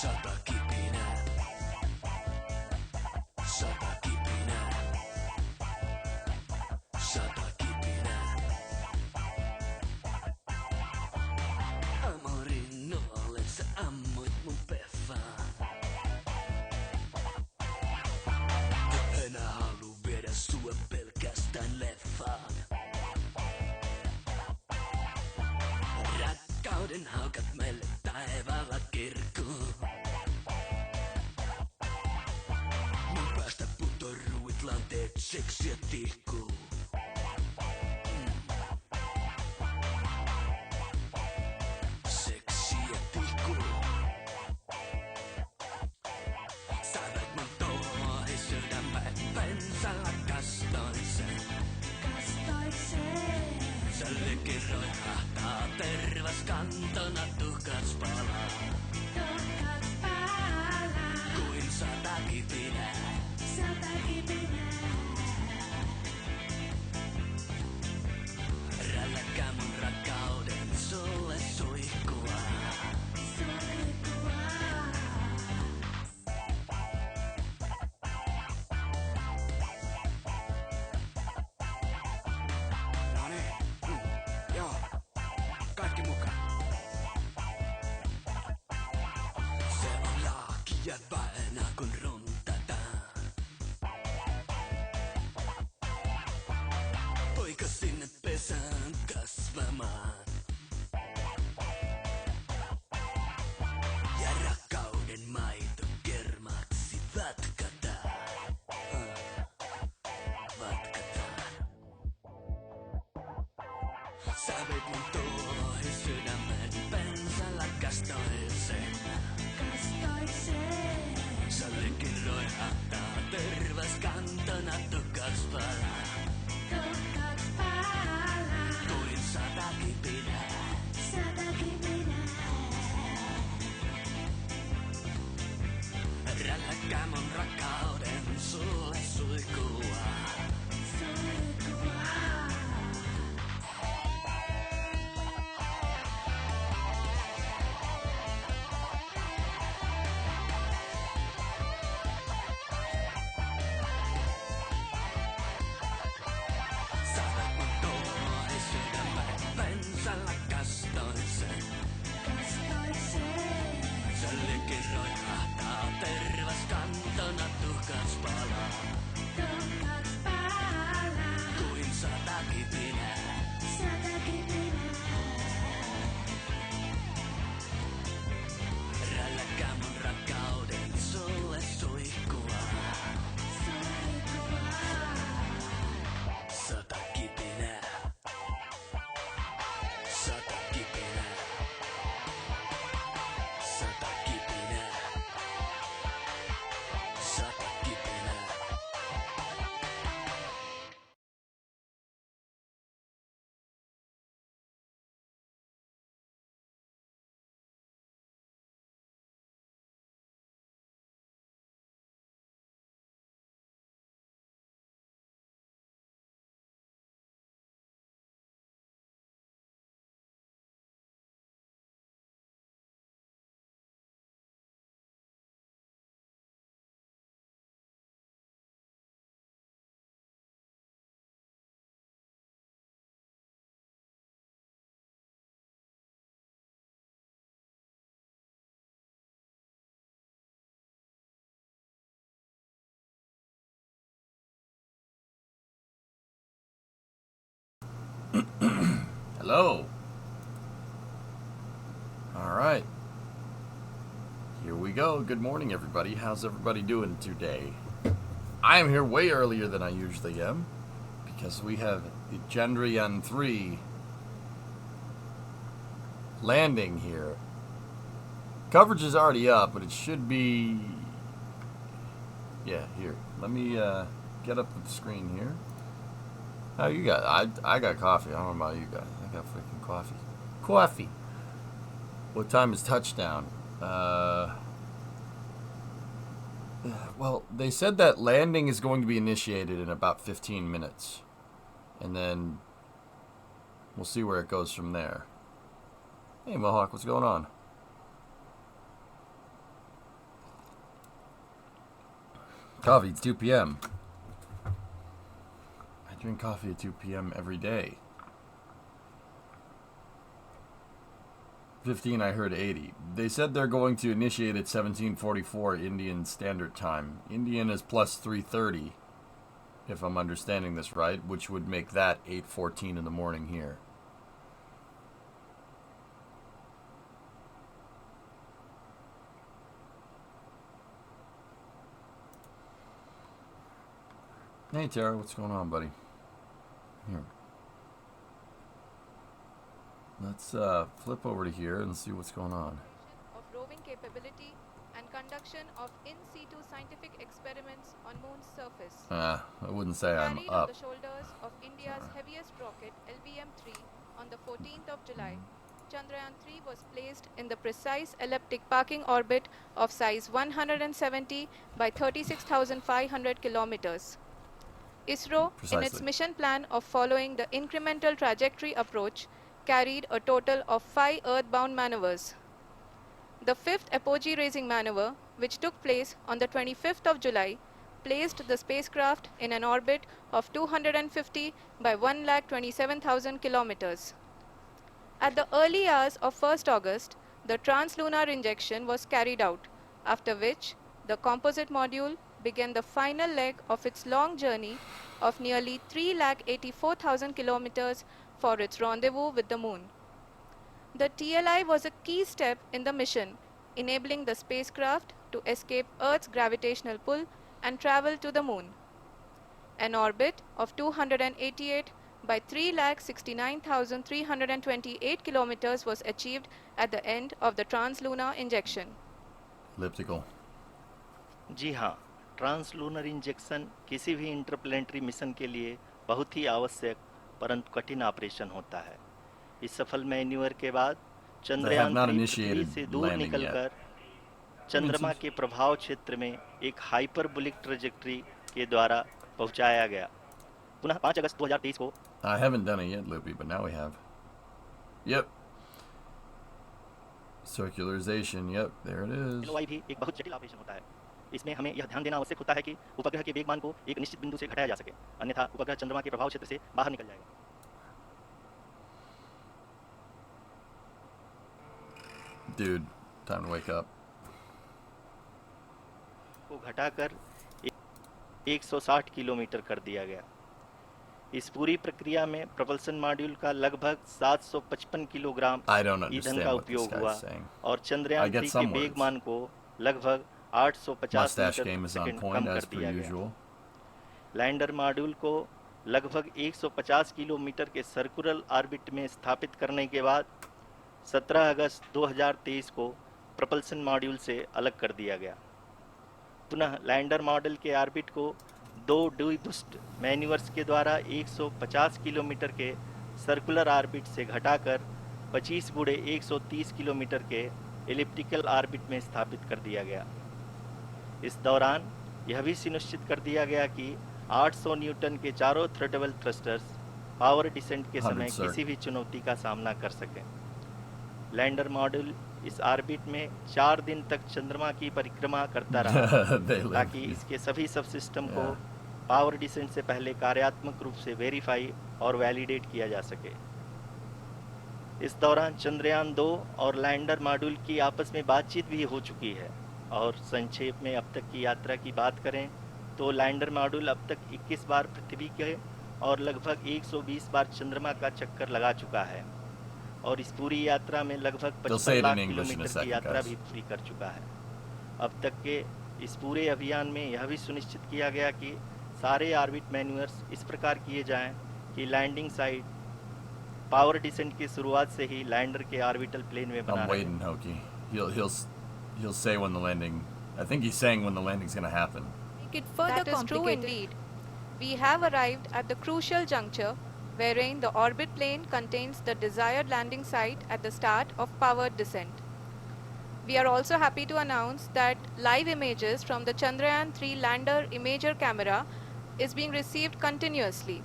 Sata kipinää. Sata kipinää. Sata kipinää. Amorin nolle sä ammuit mun peffaan. Enää halu viedä sua pelkästään leffaan. Rakkauden haukat meille taivaalla kirkkuu. Mun päästä putoruit lanteet seksiä tihkuu. Seksiä tihkuu. Sä veit mun tuohi sydämeen pensalla kastoin sen. Sä likin roihahtaa tervas kantona tuhkats palaa. Kuin sata kipinää. Rälläkää mun rakkauden sulle suihkua. Joo, kaikki mukaan. Se on laakia vaina kun runtataan. Poika sinne pesään kasvamaan. Ja rakkauden maito kermaksi vatkataan. Vatkataan. Sä veit mun tuohi sydämen pensalla kastoin sen. Sä likin roihahtaa tervas kantona tuhkats palaa. Kuin sata kipinää. Rälläkää mun rakkauden sulle suihkua. Sä veit mun tuohi sydämeen pensalla kastoin sen. Sä likin roihahtaa tervas kantona tuhkats palaa. Kuin sata kipinää. Rälläkää mun rakkauden sulle suihkua. Sata kipinää. Sata kipinää. Sata kipinää. Sata kipinää. Hello. All right. Here we go. Good morning, everybody. How's everybody doing today? I am here way earlier than I usually am because we have the Chandrayaann-3 landing here. Coverage is already up, but it should be... Yeah, here. Let me get up the screen here. How you got? I got coffee. I don't know about you guys. I got freaking coffee. Coffee. What time is touchdown? Well, they said that landing is going to be initiated in about 15 minutes. And then we'll see where it goes from there. Hey, Mohawk, what's going on? Coffee, it's 2 p.m. I drink coffee at 2 p.m. every day. 15, I heard 80. They said they're going to initiate at 1744 Indian Standard Time. Indian is plus 3:30, if I'm understanding this right, which would make that 8:14 in the morning here. Hey Tara, what's going on, buddy? Here. Let's flip over to here and see what's going on. Of roving capability and conduction of in situ scientific experiments on Moon's surface. I wouldn't say I'm Carried up. on the shoulders of India's heaviest rocket, LBM-3, on the 14th of July, Chandrayaan-3 was placed in the precise elliptic parking orbit of size 170 by 36,500 kilometers. ISRO, in its Precisely. mission plan of following the incremental trajectory approach, carried a total of 5 earthbound maneuvers. The fifth apogee-raising maneuver, which took place on the 25th of July, placed the spacecraft in an orbit of 250 by 1,27,000 kilometers. At the early hours of 1st August, the translunar injection was carried out, after which the composite module began the final leg of its long journey of nearly 3,84,000 kilometers for its rendezvous with the Moon. The TLI was a key step in the mission, enabling the spacecraft to escape Earth's gravitational pull and travel to the Moon. An orbit of 288 by 3,69,328 kilometers was achieved at the end of the translunar injection. Elliptical. जी हाँ, translunar injection किसी भी interplanetary mission के लिए बहुत ही आवश्यक परंतु कठिन operation होता है। इस सफल मैन्यूवर के बाद चंद्रयान 3 पृथ्वी से दूर निकलकर चंद्रमा के प्रभाव क्षेत्र में एक हाइपरबोलिक ट्रेजेक्टरी के द्वारा पहुंचाया गया। पुनः 5 अगस्त 2023 को I haven't done it yet, Loopy, but now we have. Yep. Circularization, yep, there it is. LOI भी एक बहुत जटिल ऑपरेशन होता है। इसमें हमें यह ध्यान देना आवश्यक होता है कि उपग्रह के वेगमान को एक निश्चित बिंदु से घटाया जा सके, अन्यथा उपग्रह चंद्रमा के प्रभाव क्षेत्र से बाहर निकल जाएगा। Dude, time to wake up. को घटाकर 160 किलोमीटर कर दिया गया। इस पूरी प्रक्रिया में प्रपल्सन मॉड्यूल का लगभग 755 किलोग्राम ईंधन का उपयोग हुआ और चंद्रयान 3 के वेगमान को लगभग 850 मीटर सेकंड कम कर दिया गया। लैंडर मॉड्यूल को लगभग 150 किलोमीटर के सर्कुलर ऑर्बिट में स्थापित करने के बाद 17 अगस्त 2023 को प्रपल्सन मॉड्यूल से अलग कर दिया गया। पुनः लैंडर मॉडल के ऑर्बिट को 2 डीबूस्ट मैन्यूवर्स के द्वारा 150 किलोमीटर के सर्कुलर ऑर्बिट से घटाकर 25 गुणे 130 किलोमीटर के एलिप्टिकल ऑर्बिट में स्थापित कर दिया गया। इस दौरान यह भी सुनिश्चित कर दिया गया कि 800 न्यूटन के चारों थ्रटेबल थ्रस्टर्स पावर डिसेंट के समय किसी भी चुनौती का सामना कर सकें। लैंडर मॉड्यूल इस ऑर्बिट में 4 दिन तक चंद्रमा की परिक्रमा करता रहा ताकि इसके सभी सब सिस्टम को पावर डिसेंट से पहले कार्यात्मक रूप से वेरीफाई और वैलिडेट किया जा सके। इस दौरान चंद्रयान 2 और लैंडर मॉड्यूल की आपस में बातचीत भी हो चुकी है और संक्षेप में अब तक की यात्रा की बात करें तो लैंडर मॉड्यूल अब तक 21 बार पृथ्वी के और लगभग 120 बार चंद्रमा का चक्कर लगा चुका है और इस पूरी यात्रा में लगभग 55 लाख किलोमीटर की यात्रा भी पूरी कर चुका है। अब तक के इस पूरे अभियान में यह भी सुनिश्चित किया गया कि सारे ऑर्बिट मैन्यूअर्स इस प्रकार किए जाएं कि लैंडिंग साइट पावर डिसेंट की शुरुआत से ही लैंडर के ऑर्बिटल प्लेन में बना रहे। I'm waiting, Hoki. He'll say when the landing. I think he's saying when the landing's going to happen. Make it further that is true indeed. We have arrived at the crucial juncture wherein the orbit plane contains the desired landing site at the start of powered descent. We are also happy to announce that live images from the Chandrayaan-3 lander imager camera is being received continuously.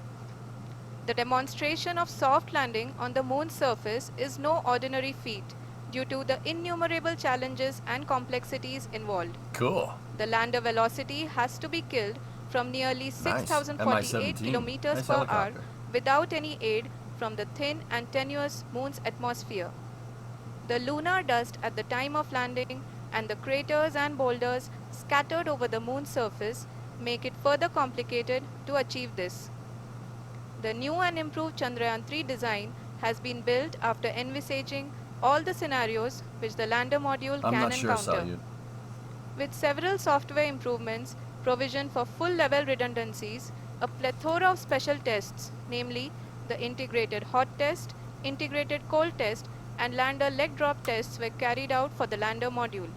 The demonstration of soft landing on the moon's surface is no ordinary feat, due to the innumerable challenges and complexities involved. Cool. The lander velocity has to be killed from nearly Nice. 6,048 MI-17. kilometers Nice per hour helicopter. without any aid from the thin and tenuous moon's atmosphere. The lunar dust at the time of landing and the craters and boulders scattered over the moon's surface make it further complicated to achieve this. The new and improved Chandrayaan-3 design has been built after envisaging all the scenarios which the lander module I'm can not sure, encounter. Salyut. With several software improvements, provision for full-level redundancies, a plethora of special tests, namely the integrated hot test, integrated cold test, and lander leg drop tests were carried out for the lander module.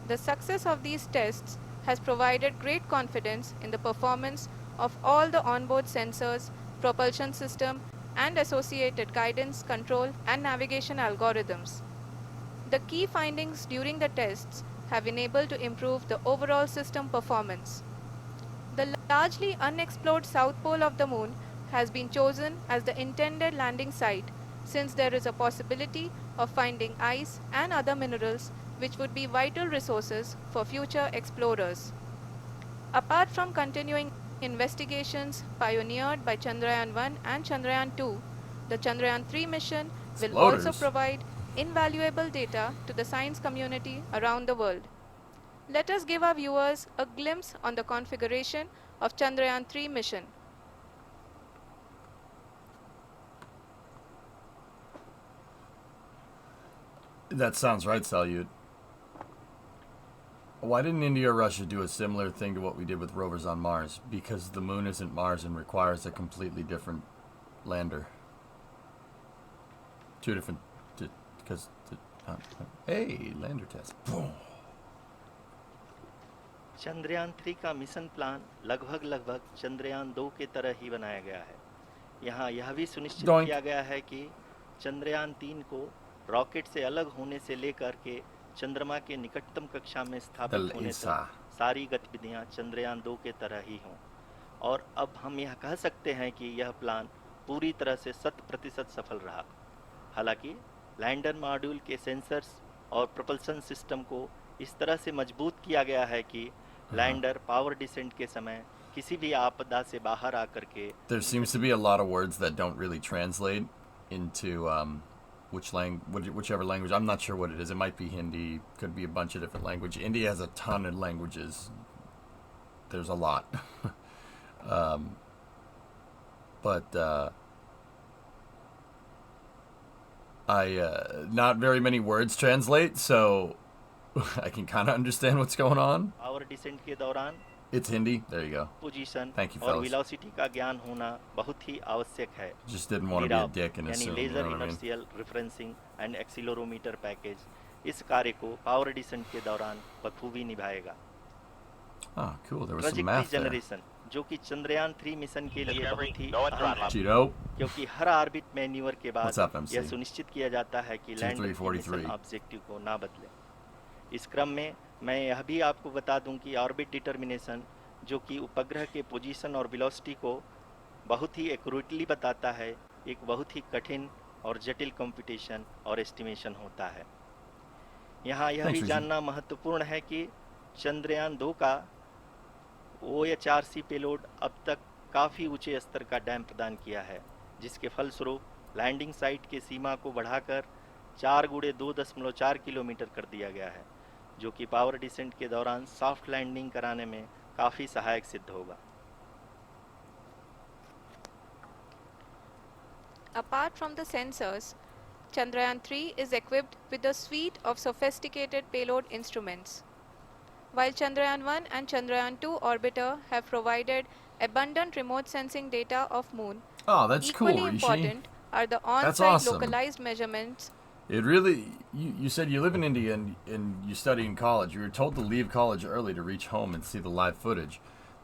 The success of these tests has provided great confidence in the performance of all the onboard sensors, propulsion system, and associated guidance, control, and navigation algorithms. The key findings during the tests have enabled to improve the overall system performance. The largely unexplored south pole of the moon has been chosen as the intended landing site since there is a possibility of finding ice and other minerals which would be vital resources for future explorers. Apart from continuing investigations pioneered by Chandrayaan-1 and Chandrayaan-2, the Chandrayaan-3 mission will also Exploders. provide invaluable data to the science community around the world. Let us give our viewers a glimpse on the configuration of Chandrayaan-3 mission. That sounds right, Salyut. Why didn't India or Russia do a similar thing to what we did with rovers on Mars? Because the moon isn't Mars and requires a completely different lander. Two different... Because... Hey, lander test. Boom. Chandrayaan 3 का mission plan लगभग चंद्रयान 2 के तरह ही बनाया गया है। यहाँ यह भी सुनिश्चित किया गया है कि चंद्रयान 3 को रॉकेट से अलग होने से लेकर के चंद्रमा के निकटतम कक्षा में स्थापित होने तक सारी गतिविधियां चंद्रयान 2 के तरह ही हों। और अब हम यह कह सकते हैं कि यह प्लान पूरी तरह से 100% सफल रहा। हालांकि लैंडर मॉड्यूल के सेंसर्स और प्रोपल्शन सिस्टम को इस तरह से मजबूत किया गया है कि लैंडर पावर डिसेंट के समय किसी भी आपदा से बाहर आकर के There seems to be a lot of words that don't really translate into whichever language. I'm not sure what it is. It might be Hindi, could be a bunch of different languages. India has a ton of languages. There's a lot. Not very many words translate, so I can kind of understand what's going on. Power descent के दौरान It's Hindi. There you go. Position Thank you, और fellas. Velocity का ज्ञान होना बहुत ही आवश्यक है। Just didn't want to be a dick and यानी assume, you laser know what I mean? Inertial referencing and accelerometer package इस कार्य को पावर डिसेंट के दौरान बखूबी निभाएगा। Oh, cool. There was some project math there. Generation जो कि चंद्रयान 3 मिशन के लिए बहुत ही No अहम है, Cheeto. क्योंकि हर ऑर्बिट मैन्यूवर के बाद What's up, MC? यह सुनिश्चित किया जाता है कि लैंडर 2343. मिशन ऑब्जेक्टिव को ना बदले। इस क्रम में मैं यह भी आपको बता दूं कि ऑर्बिट डिटर्मिनेशन जो कि उपग्रह के पोजीशन और वेलोसिटी को बहुत ही एक्यूरेटली बताता है, एक बहुत ही कठिन और जटिल कंप्यूटेशन और एस्टिमेशन होता है। यहाँ यह भी जानना महत्वपूर्ण है कि चंद्रयान 2 का OHRC पेलोड अब तक काफ़ी ऊंचे स्तर का डैम प्रदान किया है, जिसके फलस्वरूप लैंडिंग साइट के सीमा को बढ़ाकर 4 गुणे 2.4 किलोमीटर कर दिया गया है, जो कि पावर डिसेंट के दौरान सॉफ्ट लैंडिंग कराने में काफ़ी सहायक सिद्ध होगा। Apart from the sensors, Chandrayaan-3 is equipped with a suite of sophisticated payload instruments. While Chandrayaan-1 and Chandrayaan-2 orbiter have provided abundant remote sensing data of Moon, Oh, that's equally cool, Rishi. important are the That's on-site awesome. localized measurements. It really... You said you live in India and you study in college. You were told to leave college early to reach home and see the live footage.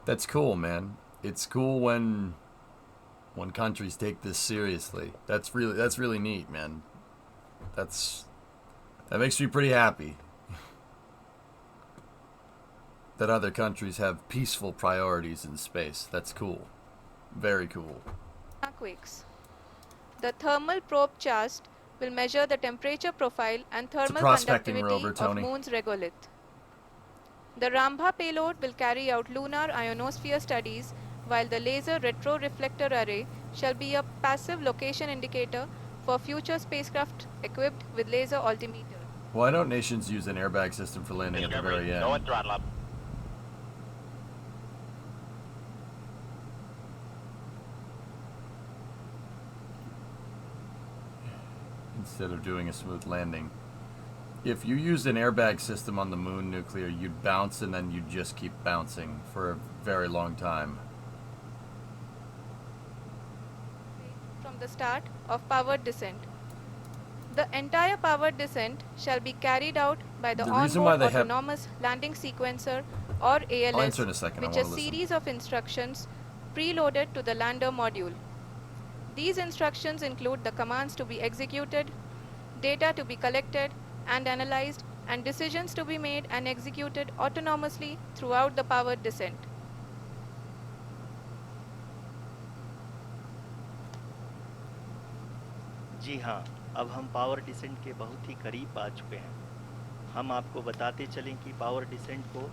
That's cool, man. It's cool when countries take this seriously. That's really neat, man. That makes me pretty happy. That other countries have peaceful priorities in space. That's cool. Very cool. Quakes. The thermal probe charged will measure the temperature profile and It's a thermal prospecting conductivity rover, of Tony. Moon's regolith. The Rambha payload will carry out lunar ionosphere studies, while the laser retroreflector array shall be a passive location indicator for future spacecraft equipped with laser altimeter. Why don't nations use an airbag system for landing at the very end? Go and throttle up. Instead of doing a smooth landing. If you used an airbag system on the moon nuclear, you'd bounce and then you'd just keep bouncing for a very long time. From the start of powered descent. The entire powered descent shall be carried out by the onboard autonomous landing sequencer or I'll ALS, answer in a second. which is a series of instructions preloaded to the lander module. These instructions include the commands to be executed, data to be collected and analyzed, and decisions to be made and executed autonomously throughout the powered descent. जी हाँ, अब हम power descent के बहुत ही करीब आ चुके हैं। हम आपको बताते चलें कि पावर डिसेंट को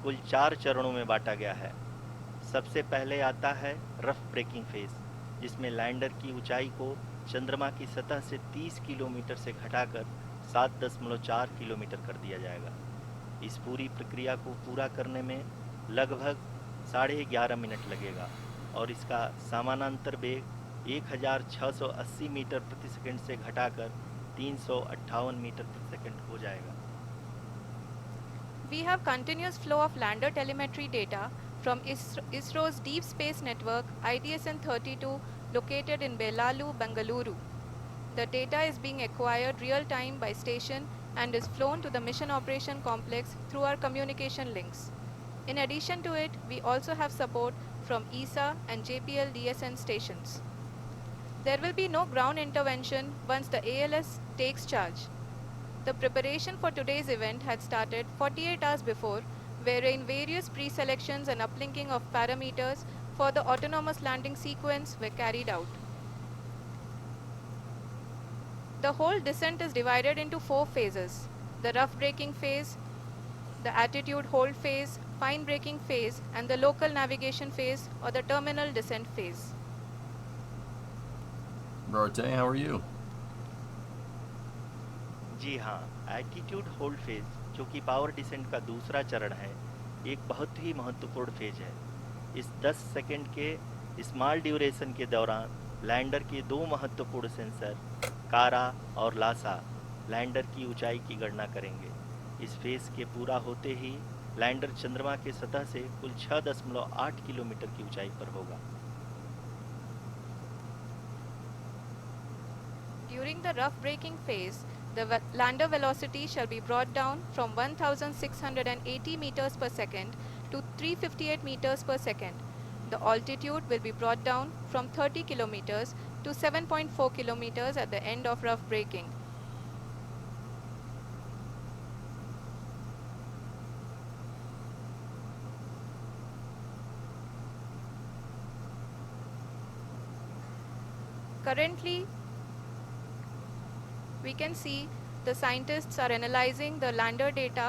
कुल 4 चरणों में बांटा गया है। सबसे पहले आता है रफ ब्रेकिंग फेज, जिसमें लैंडर की ऊंचाई को चंद्रमा की सतह से 30 किलोमीटर से घटाकर 7.4 किलोमीटर कर दिया जाएगा। इस पूरी प्रक्रिया को पूरा करने में लगभग 11.5 मिनट लगेगा और इसका समानांतर वेग 1680 मीटर प्रति सेकंड से घटाकर 358 मीटर प्रति सेकंड हो जाएगा। We have continuous flow of lander telemetry data from ISRO's Deep Space Network IDSN-32 located in Belalu, Bengaluru. The data is being acquired real-time by station and is flown to the Mission Operation Complex through our communication links. In addition to it, we also have support from ESA and JPL DSN stations. There will be no ground intervention once the ALS takes charge. The preparation for today's event had started 48 hours before, wherein various pre-selections and uplinking of parameters for the autonomous landing sequence were carried out. The whole descent is divided into 4 phases: the rough braking phase, the attitude hold phase, fine braking phase, and the local navigation phase or the terminal descent phase. Rote, how are you? जी हाँ, attitude hold phase, जो कि power descent का दूसरा चरण है, एक बहुत ही महत्वपूर्ण फेज है। इस 10 सेकंड के स्मॉल ड्यूरेशन के दौरान लैंडर के 2 महत्वपूर्ण सेंसर कारा और लासा लैंडर की ऊंचाई की गणना करेंगे। इस फेज के पूरा होते ही लैंडर चंद्रमा के सतह से कुल 6.8 किलोमीटर की ऊंचाई पर होगा। During the rough braking phase, the lander velocity shall be brought down from 1680 meters per second to 358 meters per second. The altitude will be brought down from 30 kilometers to 7.4 kilometers at the end of rough braking. Currently, we can see the scientists are analyzing the lander data.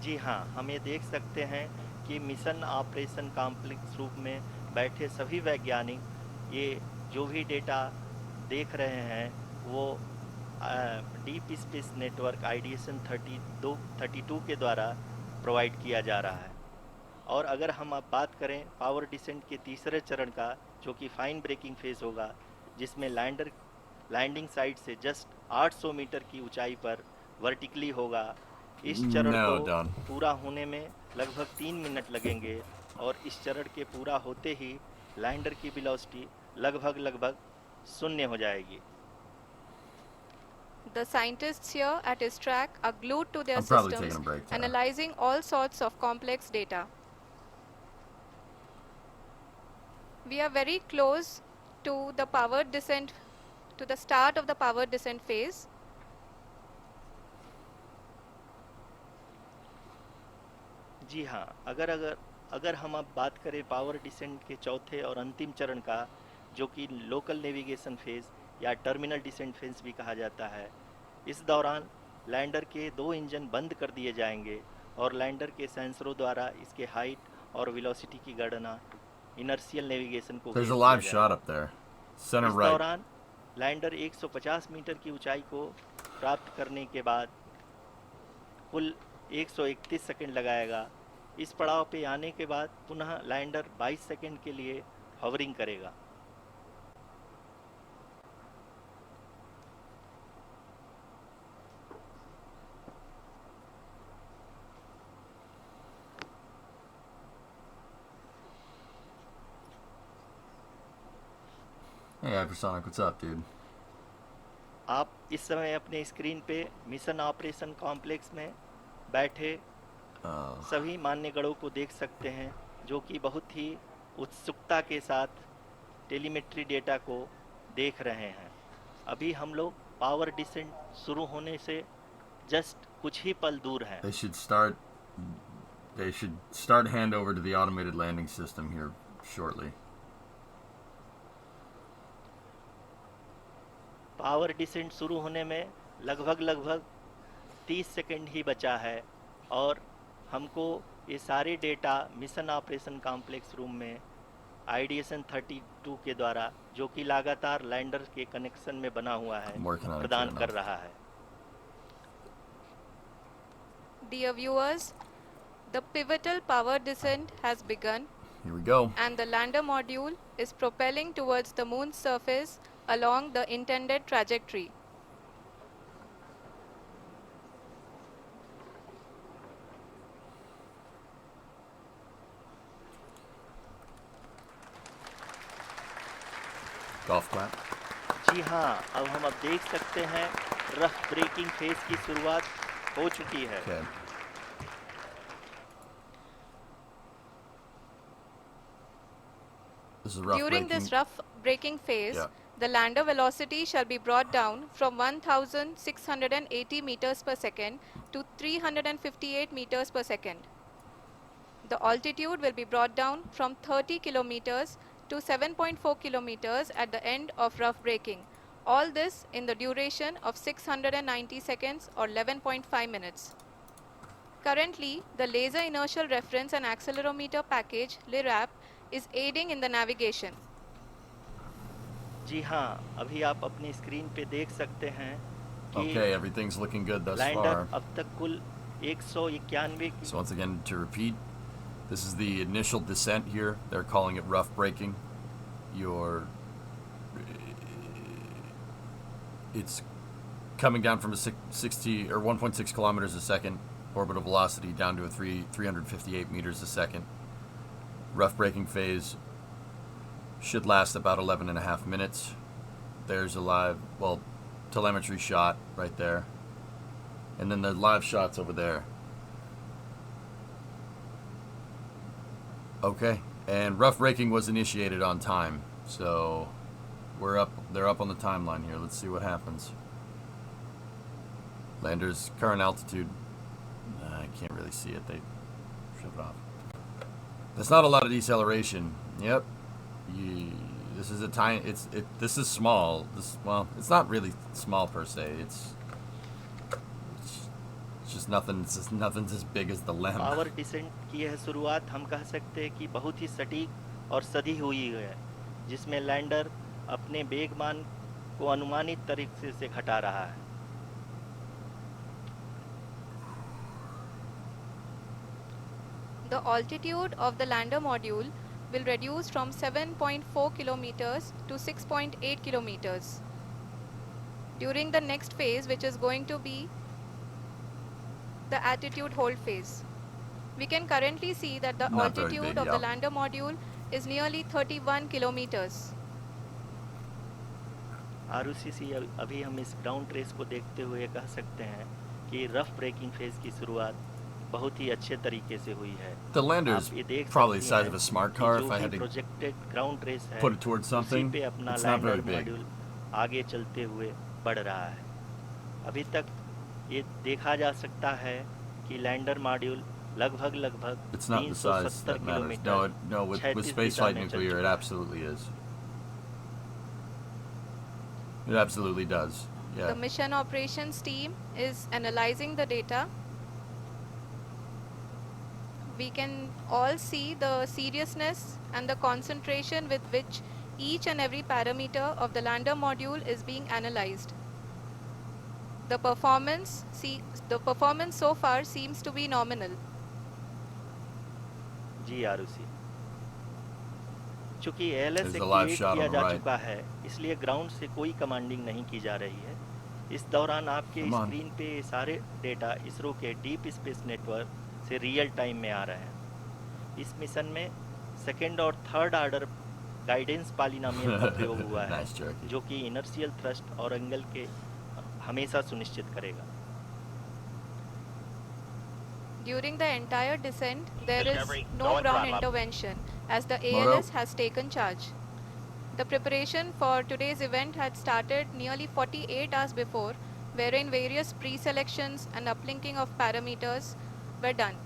जी हाँ, हम ये देख सकते हैं कि mission operation complex रूप में बैठे सभी वैज्ञानिक ये जो भी डेटा देख रहे हैं वो डीप स्पेस नेटवर्क IDSN 32 के द्वारा प्रोवाइड किया जा रहा है। और अगर हम अब बात करें पावर डिसेंट के तीसरे चरण का, जो कि फाइन ब्रेकिंग फेज होगा, जिसमें लैंडर लैंडिंग साइट से जस्ट 800 मीटर की ऊंचाई पर वर्टिकली होगा। इस चरण को पूरा होने में लगभग 3 मिनट लगेंगे और इस चरण के पूरा होते ही लैंडर की वेलोसिटी लगभग 0 हो जाएगी। The scientists here at his track are glued to their systems, analyzing all sorts of complex data. We are very close to the powered descent, to the start of the powered descent phase. जी हाँ, अगर अगर हम अब बात करें power descent के चौथे और अंतिम चरण का, जो कि लोकल नेविगेशन फेज़ या टर्मिनल डिसेंट फेज़ भी कहा जाता है, इस दौरान लैंडर के 2 इंजन बंद कर दिए जाएंगे और लैंडर के सेंसरों द्वारा इसके हाइट और वेलोसिटी की गणना इनर्शियल नेविगेशन को There's a भेज live दिया shot जाएगा। up there. Center इस right. दौरान लैंडर 150 मीटर की ऊंचाई को प्राप्त करने के बाद कुल 131 सेकंड लगाएगा। इस पड़ाव पे आने के बाद पुनः लैंडर 22 सेकंड के लिए हवरिंग करेगा। Hey, Hypersonic, what's up, dude? आप इस समय अपने स्क्रीन पे मिशन ऑपरेशन कॉम्प्लेक्स में बैठे सभी मान्यगढ़ों को देख सकते हैं, जो कि बहुत ही उत्सुकता के साथ टेलीमेट्री डेटा को देख रहे हैं। अभी हम लोग पावर डिसेंट शुरू होने से जस्ट कुछ ही पल दूर हैं। They should start handover to the automated landing system here shortly. Power descent शुरू होने में लगभग 30 सेकंड ही बचा है और हमको ये सारे data mission operation complex room में आइडिएशन 32 के द्वारा, जो कि लगातार लैंडर के कनेक्शन में बना हुआ है, प्रदान कर रहा है। Dear viewers, the pivotal power descent has begun. Here we go. And the lander module is propelling towards the moon's surface along the intended trajectory. Golf clap. जी हाँ, अब हम देख सकते हैं रफ ब्रेकिंग फेज की शुरुआत हो चुकी है। Okay. During this rough braking phase, the lander velocity shall be brought down from 1,680 meters per second to 358 meters per second. The altitude will be brought down from 30 kilometers to 7.4 kilometers at the end of rough braking. All this in the duration of 690 seconds or 11.5 minutes. Currently, the Laser Inertial Reference and Accelerometer package (LIRAP) is aiding in the navigation. जी हाँ, अभी आप अपनी screen पे देख सकते हैं कि Okay, everything's looking good thus lander far. अब तक कुल 191 की So once again, to repeat, this is the initial descent here. They're calling it rough braking. It's coming down from a 60 or 1.6 kilometers a second orbital velocity down to a 358 meters a second. Rough braking phase should last about 11 and a half minutes. There's a live, telemetry shot right there. And then the live shots over there. Okay, and rough braking was initiated on time, so they're up on the timeline here. Let's see what happens. Lander's current altitude, I can't really see it. They shut it off. That's not a lot of deceleration. Yep. This is a tiny. This is small. It's not really small per se. It's just nothing. It's just nothing as big as the LEM. Power descent की यह शुरुआत हम कह सकते हैं कि बहुत ही सटीक और सधी हुई है, जिसमें लैंडर अपने वेगमान को अनुमानित तरीके से घटा रहा है। The altitude of the lander module will reduce from 7.4 kilometers to 6.8 kilometers. During the next phase, which is going to be the attitude hold phase. We can currently see that the altitude of the lander module is nearly 31 kilometers. Arushi अभी हम इस ground trace को देखते हुए कह सकते हैं कि रफ ब्रेकिंग फेज की शुरुआत बहुत ही अच्छे तरीके से हुई है। The lander is probably the size of a smart car. If I had to projected ground trace है, put it towards something, पे अपना it's not very lander big. Module आगे चलते हुए बढ़ रहा है। अभी तक ये देखा जा सकता है कि लैंडर मॉड्यूल लगभग लगभग It's not the size 370 that matters. Kilometre No, with 36 spaceflight दिशा में चल nuclear, it चुका है। absolutely is. It absolutely does. Yeah. The mission operations team is analyzing the data. We can all see the seriousness and the concentration with which each and every parameter of the lander module is being analyzed. The performance so far seems to be nominal. जी आरुषि, चूंकि ALS There's a live activate shot किया on the जा right. चुका है, इसलिए ground से कोई commanding नहीं की जा रही है। इस दौरान आपके Come on. स्क्रीन पे सारे डेटा इसरो के डीप स्पेस नेटवर्क से रियल टाइम में आ रहे हैं। इस मिशन में सेकेंड और थर्ड ऑर्डर गाइडेंस पॉलिनोमियल का प्रयोग हुआ है, Nice jerky. जो कि इनर्शियल थ्रस्ट और एंगल के हमेशा सुनिश्चित करेगा। During the entire descent, there is Discovery, no go and ground throttle up. intervention as the Moto. ALS has taken charge. The preparation for today's event had started nearly 48 hours before, wherein various pre-selections and uplinking of parameters were done.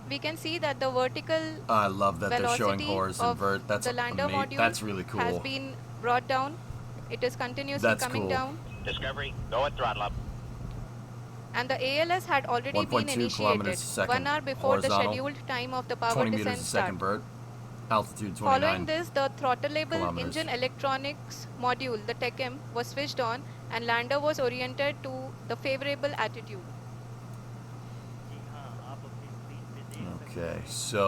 We can see that the vertical I love that they're showing velocity hors and of vert. That's the lander module That's really cool. has been brought down. It is continuously That's coming cool. down. Discovery, go and throttle up. And the ALS had already been 1.2 kilometers a initiated second 1 hour before the horizontal, scheduled time of the power 20 descent meters a start. second vert. Altitude 29. Following this, the throttleable kilometers. engine electronics module, the TECM, was switched on and lander was oriented to the favorable attitude. जी हाँ, आप अपनी screen पे देख सकते Okay, हैं। so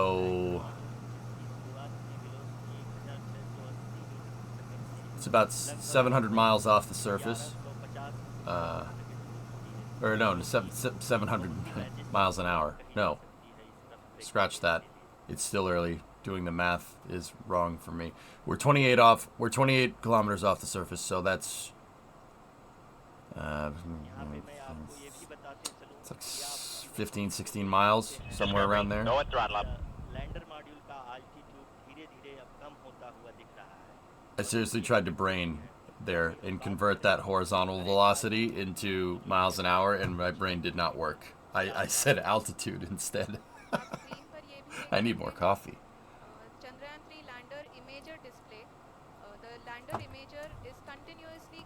it's about 700 miles off the surface. Or no, 700 miles an hour. No, scratch that. It's still early. Doing the math is wrong for me. We're 28 kilometers off the surface, so that's it's like 15, 16 miles, somewhere around there. Go and throttle up. Lander module का altitude धीरे-धीरे अब कम होता हुआ दिख रहा है। I seriously tried to brain there and convert that horizontal velocity into miles an hour, and my brain did not work. I said altitude instead. I need more coffee. Chandrayaan-3 lander imager display. The lander imager is continuously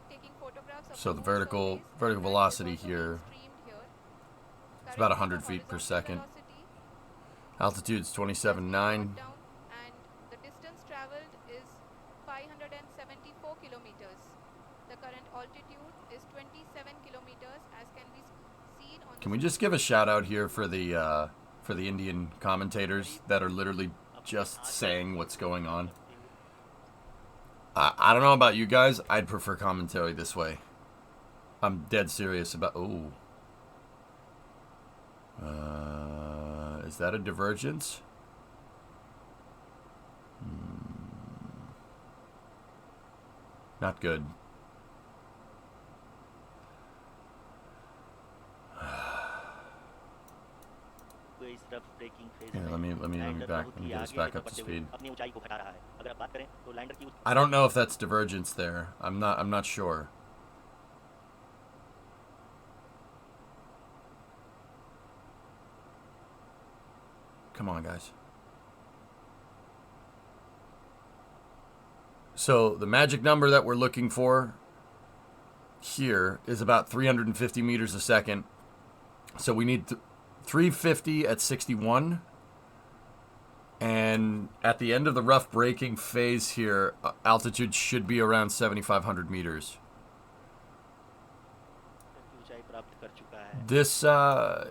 taking photographs of So the moon vertical surface, and velocity it is also here being streamed here. is about Currently, 100 the feet per horizontal second. velocity Altitude's has 27.9. been brought down, and the distance traveled is 574 kilometers. The current altitude is 27 kilometers, as can be seen on. Can we just give a shout out here for the Indian commentators that are literally just saying what's going on? I don't know about you guys. I'd prefer commentary this way. I'm dead serious about. Oh. Is that a divergence? Not good. इस rough breaking phase Here, में let me lander back. बहुत Let me ही get us आगे back लेकर up to बढ़ते हुए speed. अपनी ऊंचाई को घटा रहा है। अगर आप बात करें तो लैंडर की I don't know if that's divergence there. I'm not sure. Come on, guys. So the magic number that we're looking for here is about 350 meters a second. So we need 350 at 61. And at the end of the rough braking phase here, altitude should be around 7,500 meters. की ऊंचाई प्राप्त कर चुका है। This,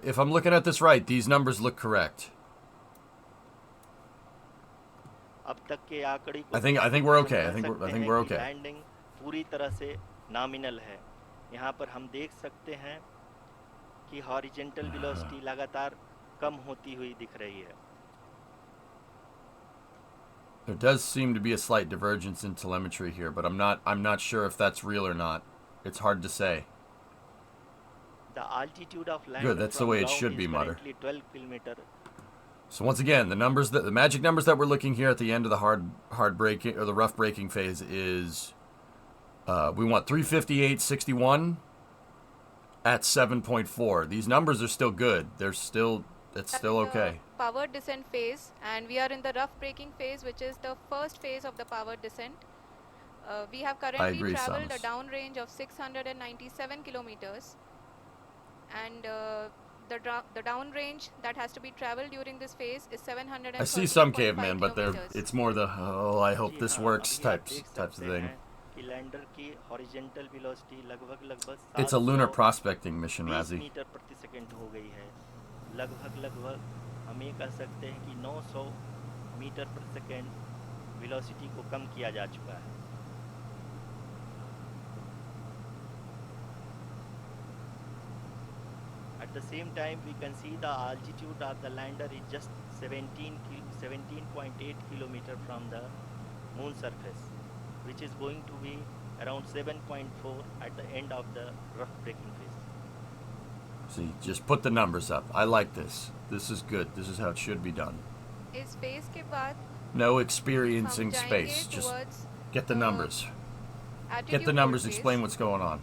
if I'm looking at this right, these numbers look correct. अब तक के आंकड़े को I think we're okay. I think we're okay. Landing पूरी तरह से नॉमिनल है। यहाँ पर हम देख सकते हैं कि हॉरिजॉन्टल वेलोसिटी लगातार कम होती हुई दिख रही है। There does seem to be a slight divergence in telemetry here, but I'm not sure if that's real or not. It's hard to say. The altitude of land Good, that's the from way it ground should be, is Mutter. currently 12 kilometer. So once again, the magic numbers that we're looking here at the end of the hard braking or the rough braking phase is we want 358.61 at 7.4. These numbers are still good. It's still okay. Powered descent phase, and we are in the rough braking phase, which is the first phase of the powered descent. We have currently traveled a downrange of 697 kilometers, and the downrange that has to be traveled during this phase is 700. I see some cavemen, but it's more the I hope this works types of thing. It's a lunar prospecting mission, Razi. Metre प्रति second हो गई है. लगभग हम ये कह सकते हैं कि 900 मीटर प्रति सेकंड वेलोसिटी को कम किया जा चुका है. At the same time, we can see the altitude of the lander is just 17.8 kilometer from the moon surface, which is going to be around 7.4 at the end of the rough braking phase. See, just put the numbers up. I like this. This is good. This is how it should be done. इस phase के बाद No experiencing space. Just get the numbers. Get the numbers. Explain what's going on.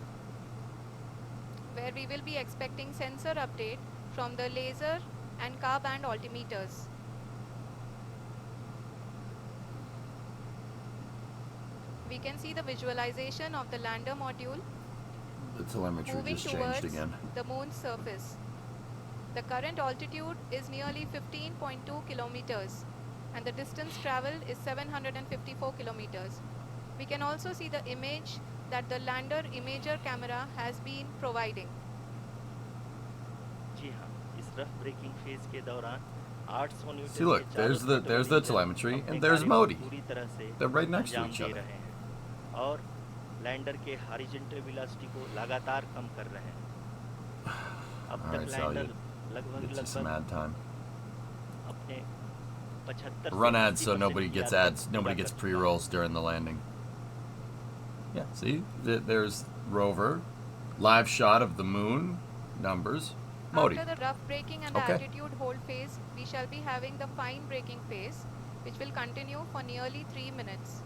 Where we will be expecting sensor update from the laser and car band altimeters. We can see the visualization of the lander module The telemetry moving just changed towards again. the moon's surface. The current altitude is nearly 15.2 kilometers and the distance traveled is 754 kilometers. We can also see the image that the lander imager camera has been providing. जी हाँ, इस rough braking phase के दौरान 800 Newton. See, look, there's the telemetry and there's Modi. They're right next to each other. और lander के horizontal velocity को लगातार कम कर रहे हैं. अब तक लैंडर लगभग अपने 75 run ads so nobody gets pre-rolls during the landing. Yeah, see, there's rover, live shot of the moon, numbers, Modi. After the rough braking and the altitude hold phase, we shall be having the fine braking phase, which will continue for nearly 3 minutes.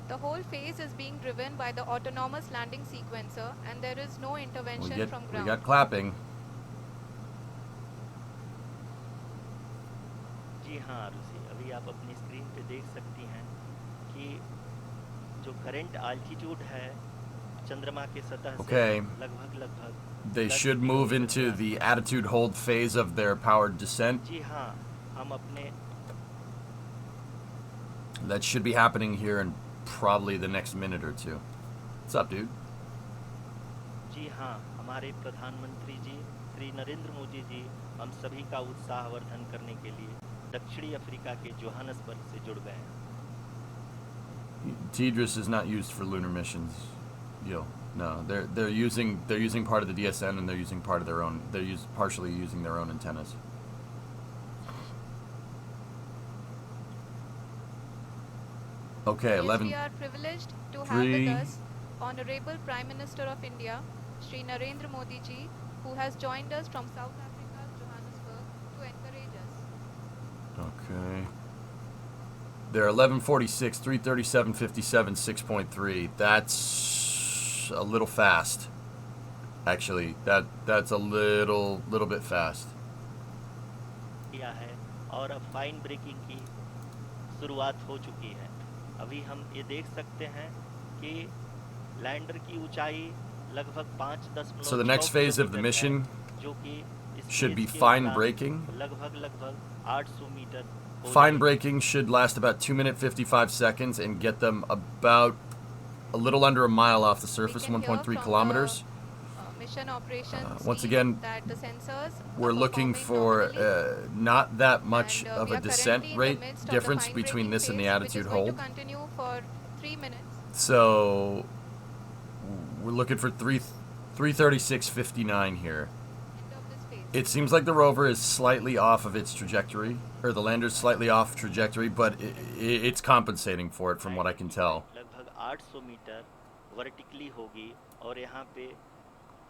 The whole phase is being driven by the autonomous landing sequencer and there is no intervention from ground. We got clapping. जी हाँ आरुषि, अभी आप अपनी screen पे देख सकती हैं कि जो करंट एल्टीट्यूड है चंद्रमा के सतह से लगभग They should move into the attitude hold phase of their powered descent. जी हाँ, हम अपने That should be happening here in probably the next minute or two. What's up, dude? जी हाँ, हमारे प्रधानमंत्री जी श्री नरेंद्र मोदी जी हम सभी का उत्साहवर्धन करने के लिए दक्षिणी अफ्रीका के जोहान्सबर्ग से जुड़ गए हैं. Tidris is not used for lunar missions. No, they're using part of the DSN and they're using part of their own. They're partially using their own antennas. Okay, 11. We are privileged to have with us Honorable Prime Minister of India, Shri Narendra Modi ji, who has joined us from South Africa's Johannesburg to encourage us. Okay. They're 11:46, 3:37:57, 6.3. That's a little fast. Actually, that's a little bit fast. किया है और अब fine breaking की शुरुआत हो चुकी है. अभी हम ये देख सकते हैं कि लैंडर की ऊंचाई लगभग 5.10. So the next phase of the mission should be fine braking. लगभग 800 metre. Fine braking should last about 2 minutes 55 seconds and get them about a little under a mile off the surface, 1.3 kilometers. Mission operations Once again, that the sensors we're looking for not that much of a descent rate difference between this and the attitude hold. Continue for 3 minutes. So we're looking for 336.59 here. It seems like the rover is slightly off of its trajectory, or the lander's slightly off trajectory, but it's compensating for it from what I can tell. लगभग 800 metre vertically होगी और यहाँ पे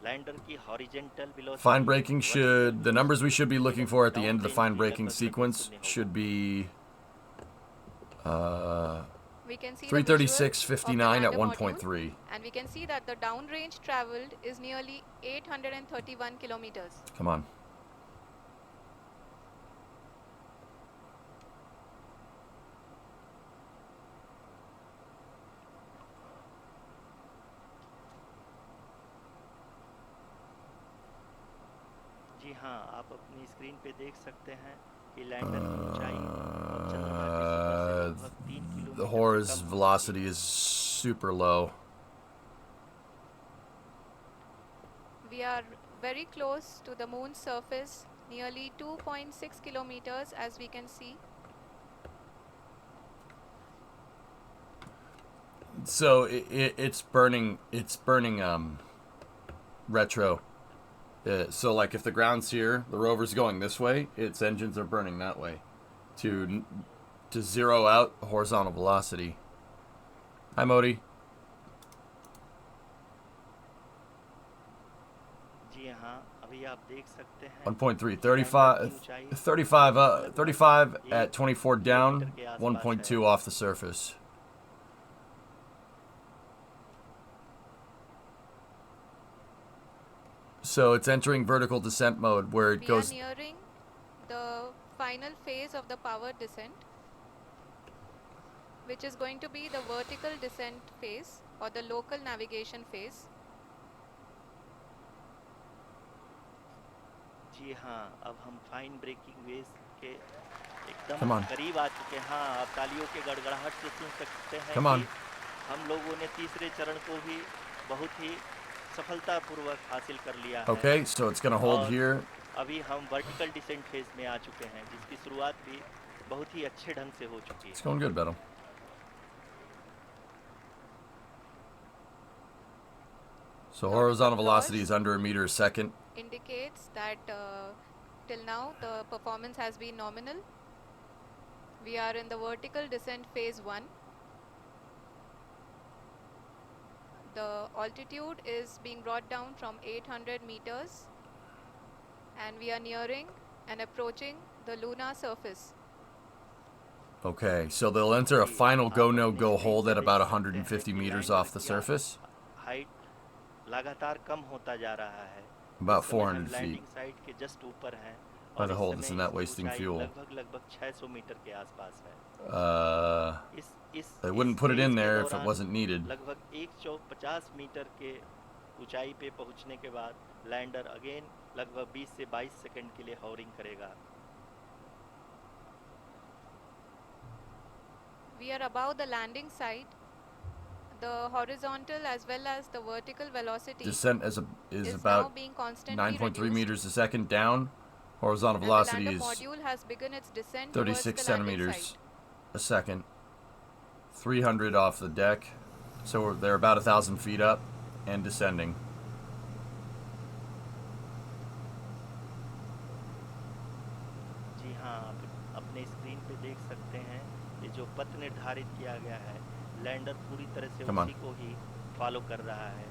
lander की horizontal velocity. Fine braking the numbers we should be looking for at the end of the fine braking sequence should be We can see 336.59 at the visual of the lander 1.3. module, and we can see that the downrange traveled is nearly 831 kilometers. Come on. जी हाँ, आप अपनी screen पे देख सकते हैं कि lander की ऊंचाई अब चंद्रमा की सतह से लगभग 3 किलोमीटर The से horse कम हो velocity चुकी is super low. We are very close to the moon's surface, nearly 2.6 kilometers, as we can see. So it's burning retro. So like if the ground's here, the rover's going this way, its engines are burning that way to zero out horizontal velocity. Hi Modi. जी हाँ, अभी आप देख सकते हैं 1.3, 35 35 at 24 down, 1.2 off the surface. So it's entering vertical descent mode where it goes. We are nearing the final phase of the power descent, which is going to be the vertical descent phase or the local navigation phase. जी हाँ, अब हम fine breaking waves के Come एकदम on. करीब आ चुके हैं। हाँ, आप तालियों के गड़गड़ाहट से सुन सकते हैं Come on. कि हम लोगों ने तीसरे चरण को भी बहुत ही सफलतापूर्वक हासिल कर लिया है। Okay, so it's gonna hold here. अभी हम वर्टिकल डिसेंट फेज में आ चुके हैं, जिसकी शुरुआत भी बहुत ही अच्छे ढंग से हो चुकी है। It's going good, Beto. So horizontal velocity is under a meter a second. Indicates that till now the performance has been nominal. We are in the vertical descent phase 1. The altitude is being brought down from 800 meters, and we are nearing and approaching the lunar surface. Okay, so they'll enter a final go-no-go hold at about 150 meters off the surface. Height लगातार कम होता जा रहा है। About इस समय हम 400 feet. Landing site के just ऊपर हैं By और the इस hold, समय isn't that इसकी wasting ऊंचाई fuel? लगभग 600 मीटर के आसपास है। They wouldn't put it in there if it wasn't needed. लगभग 150 मीटर के ऊंचाई पे पहुंचने के बाद लैंडर अगेन लगभग 20 से 22 सेकंड के लिए हॉवरिंग करेगा। We are above the landing site. The horizontal as well as the vertical velocity Descent is now about being constantly 9.3 reduced, meters a second down. Horizontal and velocity the lander is module has begun its descent 36 towards the landing centimeters site. a second. 300 off the deck. So they're about 1,000 feet up and descending. जी हाँ, आप अपने screen पे देख सकते हैं ये जो पथ निर्धारित किया गया है, लैंडर पूरी तरह से उसी को ही फॉलो कर रहा है।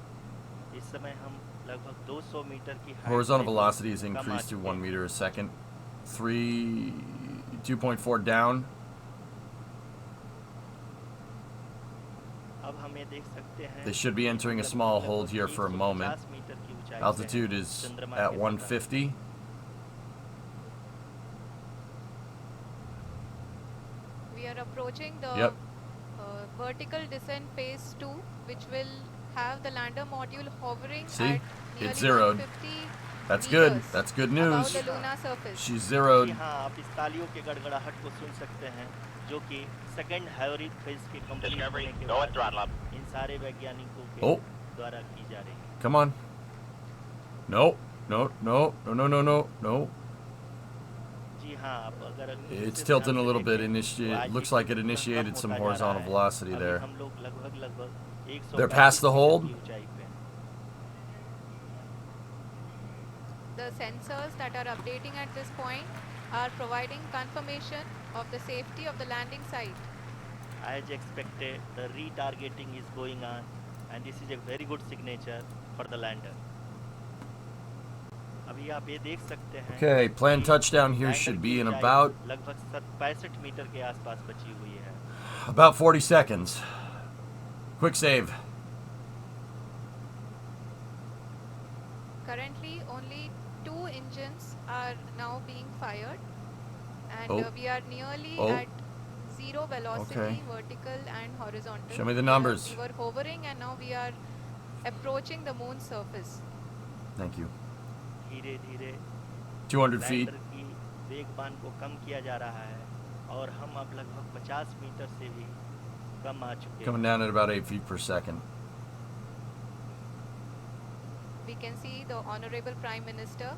इस समय हम लगभग 200 मीटर की height Horizontal velocity is increased to 1 meter a second. 2.4 down. अब हम ये देख सकते हैं They should be entering a small hold here for a moment. 150 metre की ऊंचाई से Altitude is चंद्रमा at के 150. We are approaching the Yep. Vertical descent phase 2, which will have the lander module hovering See? at nearly It's zeroed. 150 That's good. meters That's good above news. the lunar surface. She's ji zeroed. हाँ, आप इस तालियों के गड़गड़ाहट को सुन सकते हैं, जो कि सेकंड हाइवरिंग फेज के कंप्लीट Discovery, होने के go बाद and throttle up. इन सारे वैज्ञानिकों के Oh. द्वारा की जा रही है। Come on. No. No. No. No. No. No. No. No. जी हाँ, आप अगर It's tilting a little bit. Looks like it initiated some horizontal velocity there. हम लोग लगभग They're past the hold. The sensors that are updating at this point are providing confirmation of the safety of the landing site. As expected, the retargeting is going on, and this is a very good signature for the lander. अभी आप ये देख सकते हैं Okay, planned कि touchdown here lander should की be in ऊंचाई about लगभग 65 मीटर के आसपास बची हुई है। 40 seconds. Quick save. Currently, only 2 engines are now being fired, and Oh. we are nearly Oh. at zero velocity, Okay. vertical and horizontal. Show me the numbers. We were hovering, and now we are approaching the moon's surface. Thank you. धीरे धीरे 200 feet. Lander की वेगमान को कम किया जा रहा है और हम अब लगभग 50 मीटर से भी कम आ चुके हैं। Coming down at about 8 feet per second. We can see the Honorable Prime Minister,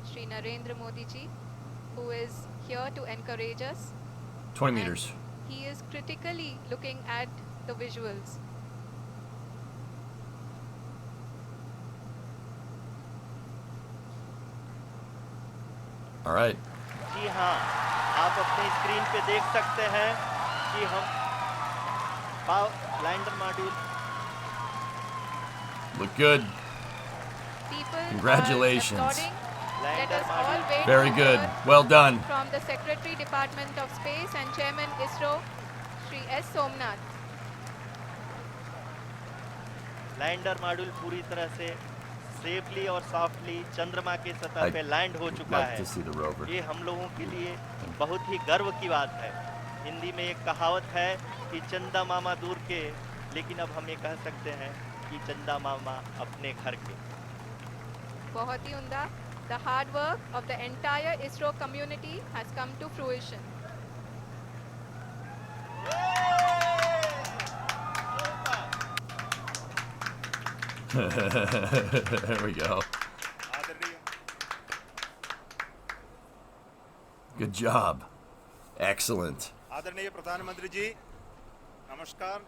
Shri Narendra Modi ji, who is here to encourage us. 20 meters. He is critically looking at the visuals. All right. जी हाँ, आप अपने screen पे देख सकते हैं कि हम lander module Look good. People Congratulations. are applauding. Let us all wait Very to good. hear Well done. from the Secretary Department of Space and Chairman ISRO, Shri S. Somnath. Lander module पूरी तरह से safely और softly चंद्रमा के सतह I'd पे land हो चुका like है। to see the rover. ये हम लोगों के लिए बहुत ही गर्व की बात है। हिंदी में एक कहावत है कि चंदा मामा दूर के, लेकिन अब हम ये कह सकते हैं कि चंदा मामा अपने घर के। बहुत ही उम्दा. The hard work of the entire ISRO community has come to fruition. There we go. Good job. Excellent. आदरणीय प्रधानमंत्री जी, नमस्कार.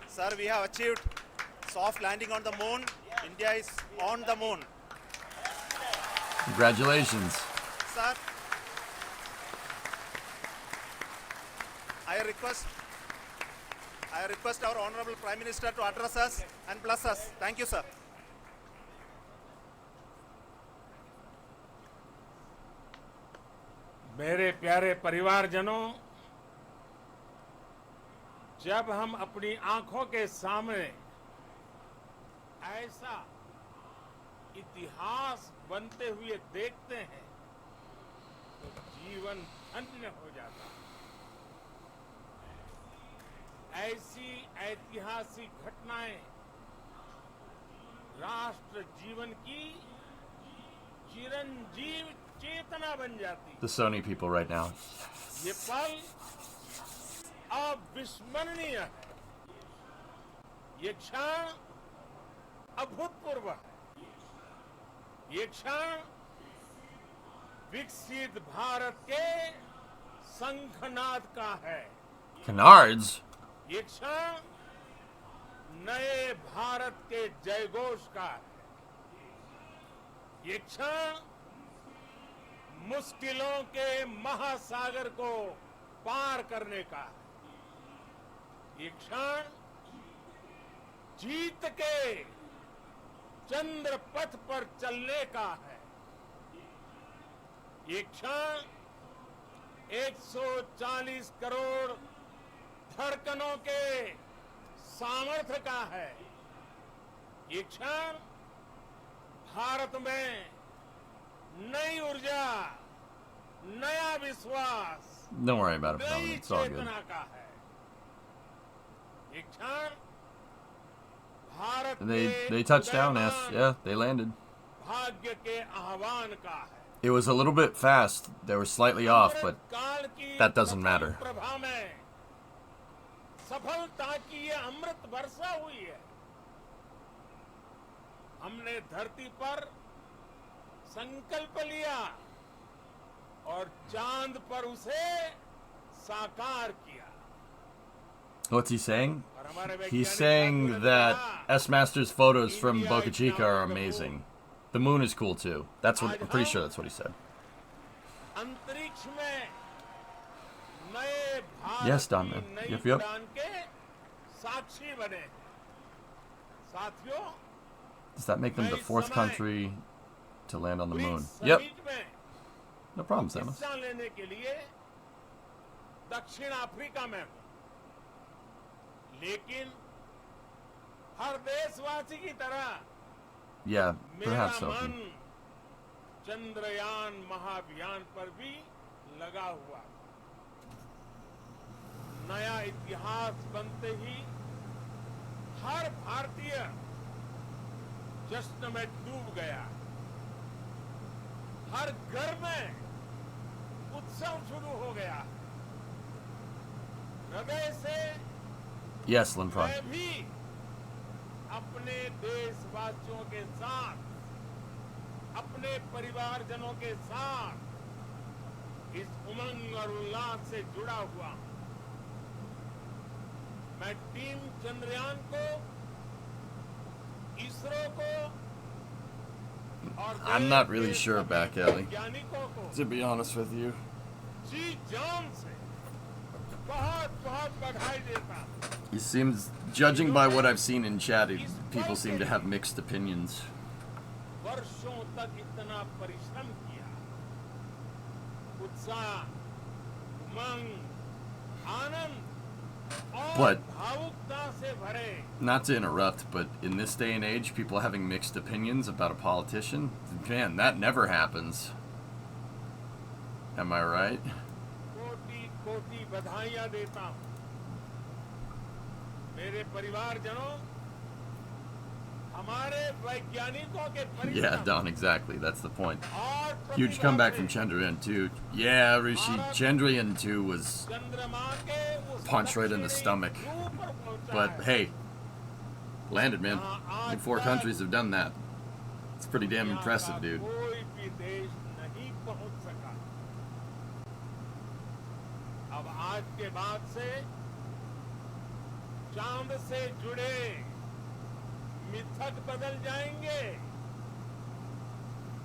Sir, we have achieved soft landing on the moon. India is on the moon. Congratulations. Sir, I request our Honorable Prime Minister to address us and bless us. Thank you, sir. मेरे प्यारे परिवारजनों, जब हम अपनी आंखों के सामने ऐसा इतिहास बनते हुए देखते हैं तो जीवन धन्य हो जाता है। ऐसी ऐतिहासिक घटनाएं राष्ट्र जीवन की चिरंजीव चेतना बन जाती है। The Sony people right now. ये पल अविस्मरणीय है। ये क्षण अभूतपूर्व है। ये क्षण विकसित भारत के शंखनाद का है। Canards? ये क्षण नए भारत के जयघोष का है। ये क्षण मुश्किलों के महासागर को पार करने का है। ये क्षण जीत के चंद्र पथ पर चलने का है। ये क्षण 140 करोड़ धड़कनों के सामर्थ्य का है। ये क्षण भारत में नई ऊर्जा, नया विश्वास, Don't worry about it, नई Pavan. It's all good. चेतना का है। ये क्षण भारत They के touched down, yes. Udayman Yeah, they landed. भाग्य के आह्वान का है। It was a little bit fast. They were slightly off, but काल की that doesn't सफल matter. प्रभा में सफलता की ये अमृत वर्षा हुई है। हमने धरती पर संकल्प लिया और चांद पर उसे साकार किया। What's he saying? और हमारे He's वैज्ञानिक saying साथियों ने that कहा, S Masters photos from Boca Chica are amazing. The moon is cool too. That's what I'm pretty sure that's what he said. अंतरिक्ष में नए भारत Yes, Don, की man. नई Yep, yep. उड़ान के साक्षी बने। साथियों, Does that make them the fourth country to land on the moon. BRICS Yep. Summit में No problem, Samus. हिस्सा लेने के लिए दक्षिण अफ्रीका में हूं, लेकिन हर देशवासी की तरह Yeah, मेरा perhaps so. मन चंद्रयान महाअभियान पर भी लगा हुआ था। नया इतिहास बनते ही हर भारतीय जश्न में डूब गया। हर घर में उत्सव शुरू हो गया। हृदय से Yes, Limpron. मैं भी अपने देशवासियों के साथ, अपने परिवारजनों के साथ इस उमंग और उल्लास से जुड़ा हुआ हूं। मैं टीम चंद्रयान को, इसरो को और I'm not really देश के sure सभी back, Ellie. वैज्ञानिकों को To be honest with you. जी जान से बहुत बहुत बधाई देता हूं। He seems, judging by what I've seen in chat, people seem to have mixed opinions. वर्षों तक इतना परिश्रम किया, उत्साह, उमंग, आनंद और But- भावुकता से भरे Not to interrupt, but in this day and age, people having mixed opinions about a politician, man, that never happens. Am I right? कोटि कोटि बधाइयां देता हूं। मेरे परिवारजनों, हमारे वैज्ञानिकों के Yeah, परिश्रम Don, exactly. That's the point. और Huge प्रतिभा comeback से from Chandrayaann-2. Yeah, Rishi, Chandrayaann-2 was चंद्रमा के उस punch right in the दक्षिणी stomach. ध्रुव पर पहुंचा But है। hey, landed, man. Only 4 countries have done that. It's pretty damn दुनिया impressive, का dude. कोई भी देश नहीं पहुंच सका। अब आज के बाद से चांद से जुड़े मिथक बदल जाएंगे,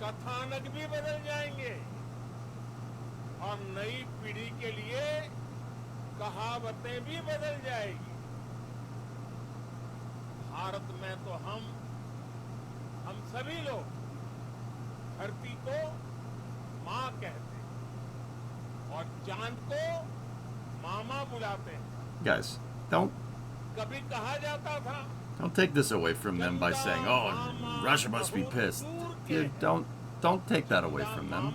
कथानक भी बदल जाएंगे और नई पीढ़ी के लिए कहावतें भी बदल जाएगी। भारत में तो हम सभी लोग धरती को माँ कहते हैं और चांद को मामा बुलाते हैं। Guys, कभी कहा जाता था don't take this away from them by saying, "Oh, Russia must be pissed." Dude, don't take that away from them.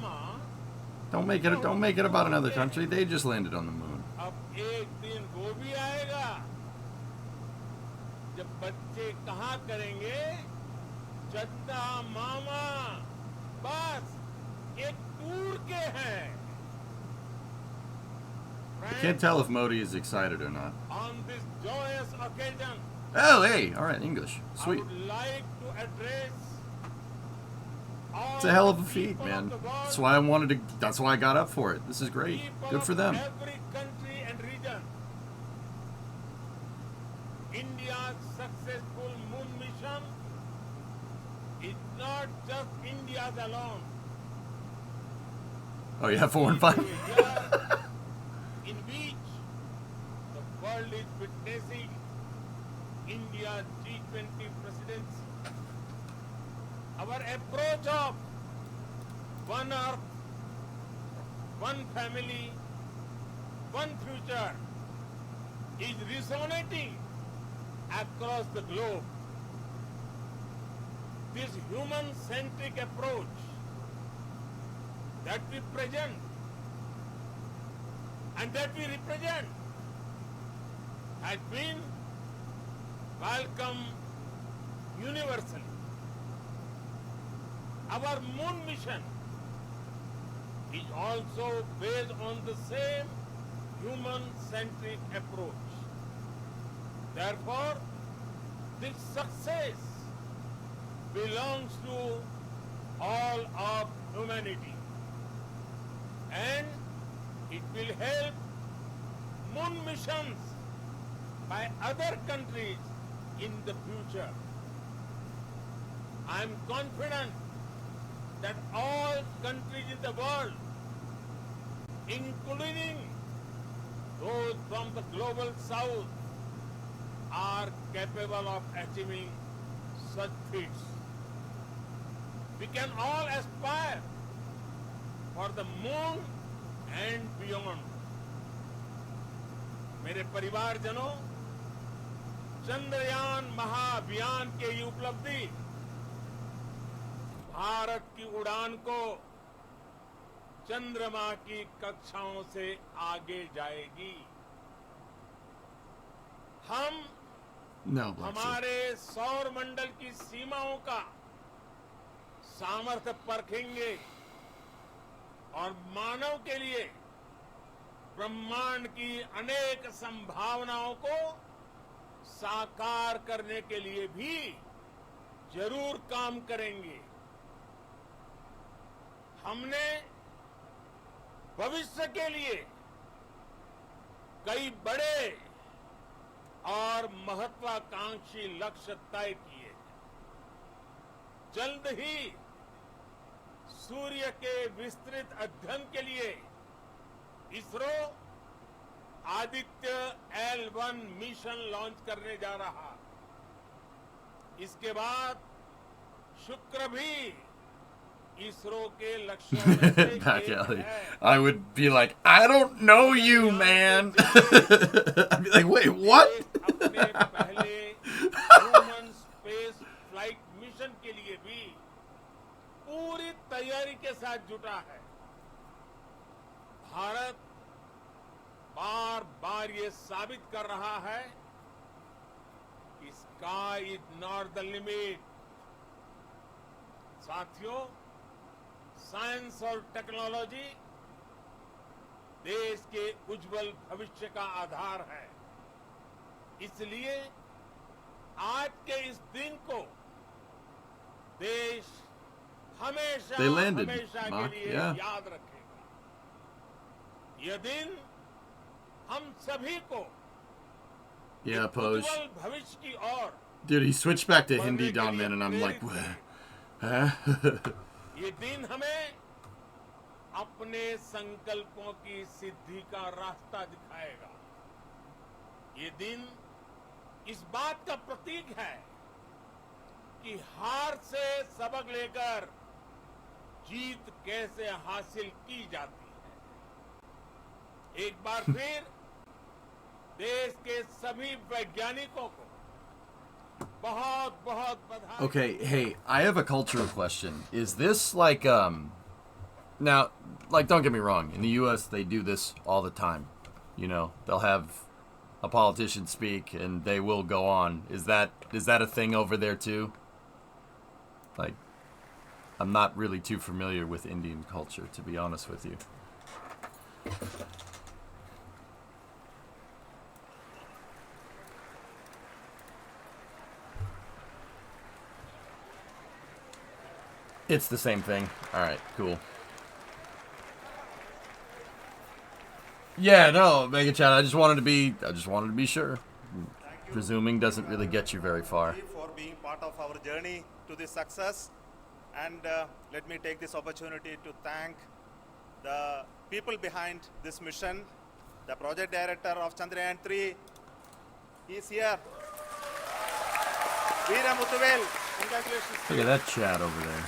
Don't make it about another country. They just landed on the moon. अब एक दिन वो भी आएगा जब बच्चे कहा करेंगे, चंदा मामा बस एक टूर के हैं। I can't tell if Modi is excited or not. On this joyous occasion, Oh, hey, all right, English, sweet. I would like to address all It's a hell of a the feat, people man. of the world, That's why I wanted to. That's why I got up for it. This is great. people Good for of them. Every country and region. India's successful moon mission is not just India's alone. Oh yeah, 4 and 5. A year in which the world is witnessing India's G20 presidency. Our approach of one earth, one family, one future is resonating across the globe. This human-centric approach that we present and that we represent has been welcomed universally. Our moon mission is also based on the same human-centric approach. Therefore, this success belongs to all of humanity, and it will help moon missions by other countries in the future. I am confident that all countries in the world, including those from the global south, are capable of achieving such feats. we can all aspire for the moon and beyond. मेरे परिवारजनों, चंद्रयान महाअभियान के ये उपलब्धि भारत की उड़ान को चंद्रमा की कक्षाओं से आगे जाएगी। हम हमारे सौर मंडल की सीमाओं का सामर्थ्य परखेंगे और मानव के लिए ब्रह्मांड की अनेक संभावनाओं को साकार करने के लिए भी जरूर काम करेंगे। हमने भविष्य के लिए कई बड़े और महत्वाकांक्षी लक्ष्य तय किए। जल्द ही सूर्य के विस्तृत अध्ययन के लिए ISRO Aditya L1 mission launch करने जा रहा। इसके बाद शुक्र भी इसरो के लक्ष्यों में से एक है। I would be like, I don't know you, man. I'd be like, wait, what? अपने पहले ह्यूमन स्पेस फ्लाइट मिशन के लिए भी पूरी तैयारी के साथ जुटा है। भारत बार बार ये साबित कर रहा है कि sky is not the limit. साथियों, साइंस और टेक्नोलॉजी देश के उज्जवल भविष्य का आधार है। इसलिए आज के इस दिन को देश हमेशा हमेशा के लिए याद रखेगा। यह दिन हम सभी को उज्जवल भविष्य की ओर। Dude, he switched back to Hindi, Don Man, and I'm like, huh? ये दिन हमें अपने संकल्पों की सिद्धि का रास्ता दिखाएगा। ये दिन इस बात का प्रतीक है कि हार से सबक लेकर जीत कैसे हासिल की जाती है। एक बार फिर देश के सभी वैज्ञानिकों को बहुत बहुत बधाई। Okay, hey, I have a cultural question. Is this like now, like, don't get me wrong, in the US they do this all the time. You know, they'll have a politician speak and they will go on. Is that a thing over there too? Like, I'm not really too familiar with Indian culture, to be honest with you. It's the same thing. All right, cool. Yeah, no, Mega Chat. I just wanted to be sure. Presuming doesn't really get you very far. For being part of our journey to this success, and let me take this opportunity to thank the people behind this mission. The project director of Chandrayaan-3, he's here. Veera Muthuvel, congratulations. Look at that chat over there.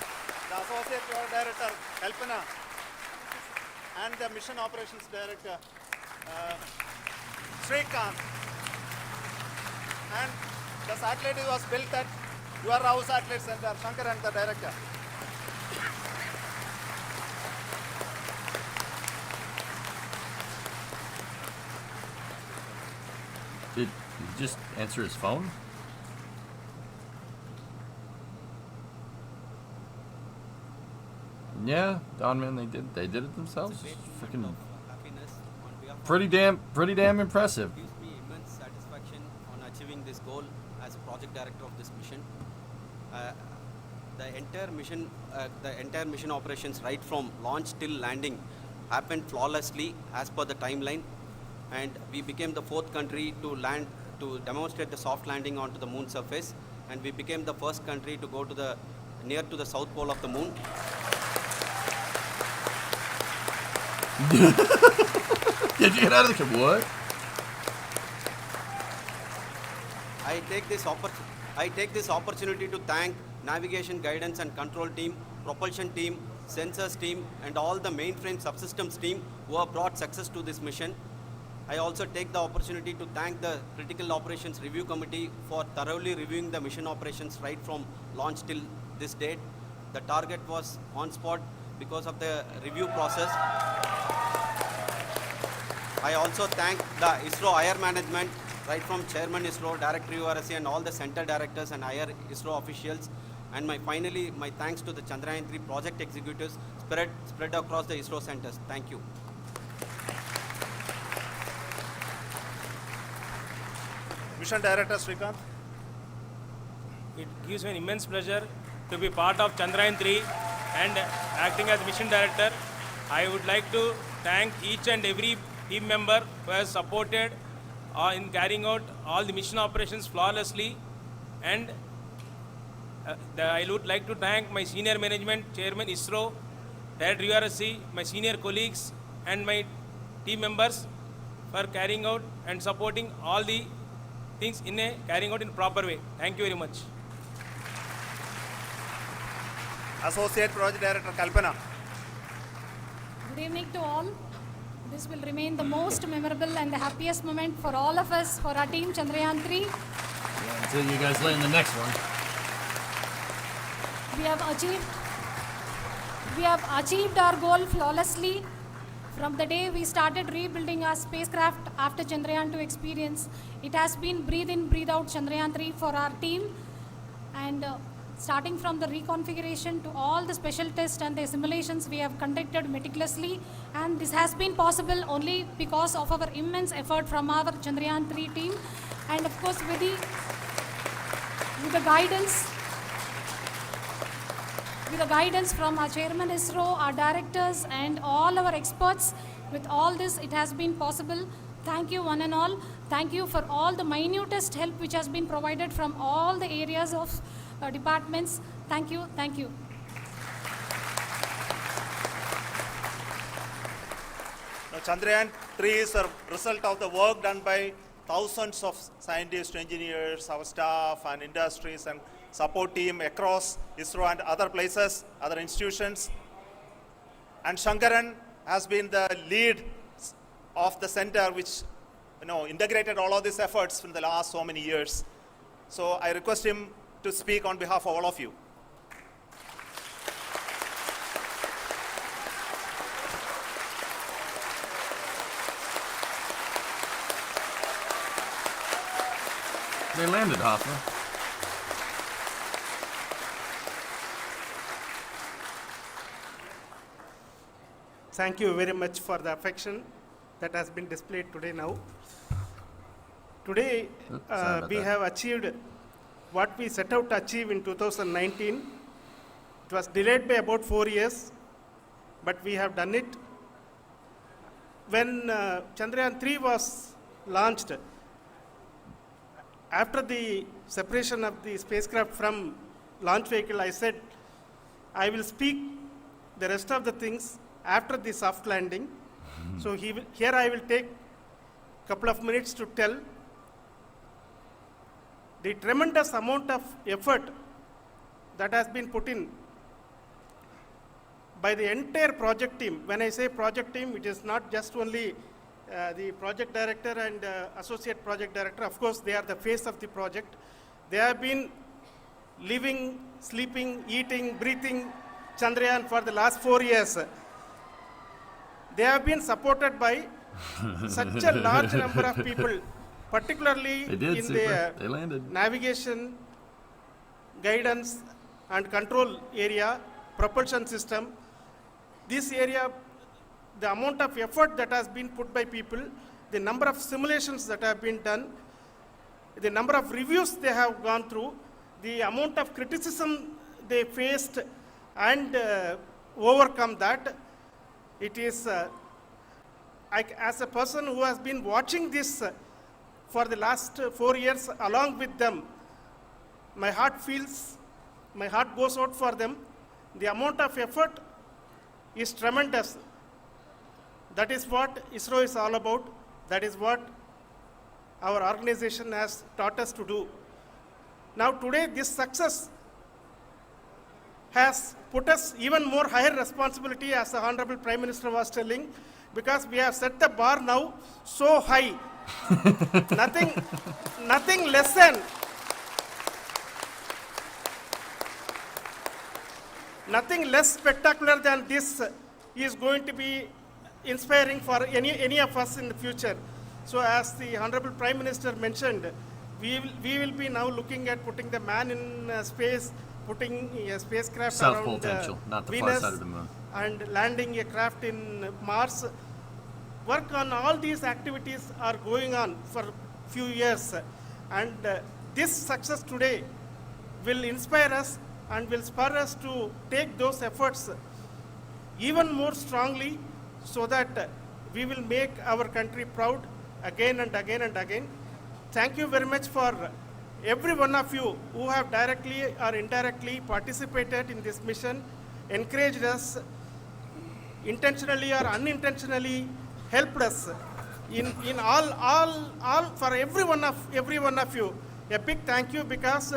The associate project director, Kalpana, and the mission operations director, Srikanth. And the satellite was built at your house satellite center, Shankar and the director. Did he just answer his phone? Yeah, Don Man, they did it themselves. Freaking pretty damn impressive. Gives me immense satisfaction on achieving this goal as a project director of this mission. The entire mission operations, right from launch till landing, happened flawlessly as per the timeline, and we became the 4th country to demonstrate the soft landing onto the moon surface, and we became the first country to go to near to the south pole of the moon. Did you get out of the what? I take this opportunity to thank navigation, guidance and control team propulsion team, sensors team, and all the mainframe subsystems team who have brought success to this mission. I also take the opportunity to thank the Critical Operations Review Committee for thoroughly reviewing the mission operations right from launch till this date. The target was on spot because of the review process. I also thank the ISRO higher management, right from Chairman ISRO, Director URSC, and all the center directors and higher ISRO officials. And finally, my thanks to the Chandrayaan-3 project executives spread across the ISRO centers. Thank you. Mission Director Srikanth. It gives me an immense pleasure to be part of Chandrayaan-3 and acting as Mission Director. I would like to thank each and every team member who has supported in carrying out all the mission operations flawlessly. And I would like to thank my senior management, Chairman ISRO, Director URSC, my senior colleagues and my team members for carrying out and supporting all the things carrying out in proper way. Thank you very much. Associate Project Director Kalpana. Good evening to all. This will remain the most memorable and the happiest moment for all of us, for our team Chandrayaan-3. Yeah, until you guys land the next one. We have achieved our goal flawlessly. From the day we started rebuilding our spacecraft after Chandrayaan-2 experience, it has been breathe in, breathe out Chandrayaan-3 for our team. And starting from the reconfiguration to all the special tests and the simulations we have conducted meticulously. And this has been possible only because of our immense effort from our Chandrayaan-3 team. And of course, with the guidance from our Chairman ISRO, our directors, and all our experts. With all this, it has been possible. Thank you, one and all. Thank you for all the minutest help which has been provided from all the areas of departments. Thank you. Thank you. Now, Chandrayaan-3 is a result of the work done by thousands of scientists, engineers, our staff, and industries, and support team across ISRO and other places, other institutions. And Shankaran has been the lead of the center which integrated all of these efforts in the last so many years. So I request him to speak on behalf of all of you. They landed, Hoffa. Thank you very much for the affection that has been displayed today now. Today, we have achieved what we set out to achieve in 2019. It was delayed by about 4 years, but we have done it. When Chandrayaan-3 was launched, after the separation of the spacecraft from launch vehicle, I said, I will speak the rest of the things after the soft landing. So here I will take a couple of minutes to tell the tremendous amount of effort that has been put in by the entire project team. When I say project team, it is not just only the project director and associate project director. Of course, they are the face of the project. They have been living, sleeping, eating, breathing Chandrayaan for the last 4 years. They have been supported by such a large number of people, particularly in the navigation, guidance and control area, propulsion system. This area, the amount of effort that has been put by people, the number of simulations that have been done, the number of reviews they have gone through, the amount of criticism they faced and overcome that. It is, as a person who has been watching this for the last 4 years along with them, my heart goes out for them. The amount of effort is tremendous. That is what ISRO is all about. That is what our organization has taught us to do. Now today, this success has put us even more higher responsibility, as the Honorable Prime Minister was telling, because we have set the bar now so high. nothing less than nothing less spectacular than this is going to be inspiring for any of us in the future. So as the Honorable Prime Minister mentioned, we will be now looking at putting the man in space, putting a spacecraft South around Pole potential, not the far Venus, side of the moon. and landing a craft in Mars. Work on all these activities are going on for few years, and this success today will inspire us and will spur us to take those efforts even more strongly, so that we will make our country proud again and again and again. Thank you very much for every one of you who have directly or indirectly participated in this mission, encouraged us, intentionally or unintentionally helped us in all for every one of you. A big thank you, because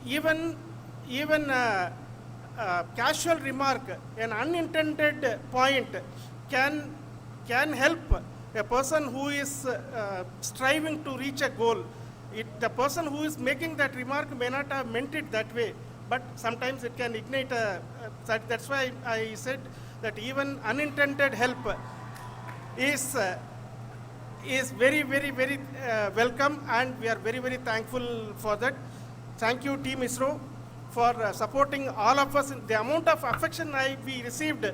even casual remark, an unintended point can help a person who is striving to reach a goal. The person who is making that remark may not have meant it that way, but sometimes it can ignite that's why I said that even unintended help is very, very, very welcome, and we are very, very thankful for that. Thank you, Team ISRO, for supporting all of us. The amount of affection we received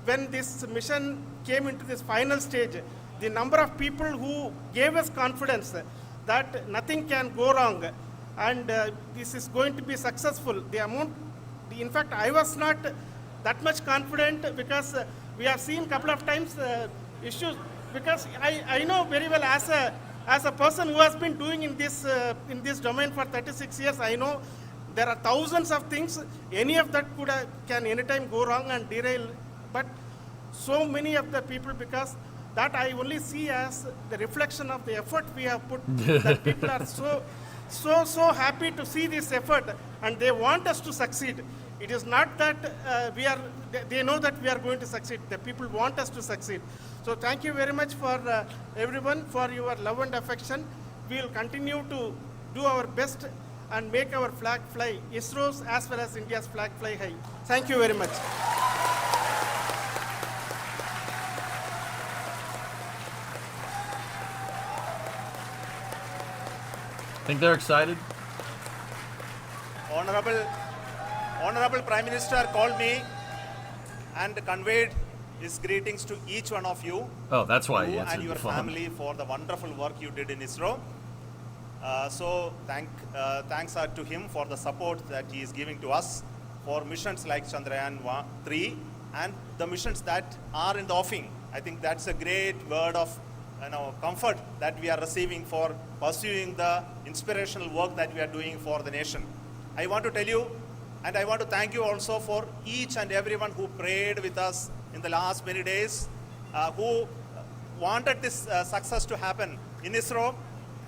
when this mission came into this final stage, the number of people who gave us confidence that nothing can go wrong, and this is going to be successful. In fact, I was not that much confident, because we have seen a couple of times issues, because I know very well, as a person who has been doing in this domain for 36 years, I know there are thousands of things. Any of that can anytime go wrong and derail. But so many of the people, because that I only see as the reflection of the effort we have put, that people are so happy to see this effort, and they want us to succeed. It is not that they know that we are going to succeed. The people want us to succeed. So thank you very much for everyone, for your love and affection. We will continue to do our best and make our flag fly, ISRO's as well as India's flag fly high. Thank you very much. Think they're excited? Honorable Prime Minister called me and conveyed his greetings to each one of you. Oh, that's why you he answered and your the phone. family for the wonderful work you did in ISRO. So thanks are to him for the support that he is giving to us for missions like Chandrayaan-3 and the missions that are in the offing. I think that's a great word of comfort that we are receiving for pursuing the inspirational work that we are doing for the nation. I want to tell you, and I want to thank you also for each and everyone who prayed with us in the last many days, who wanted this success to happen in ISRO.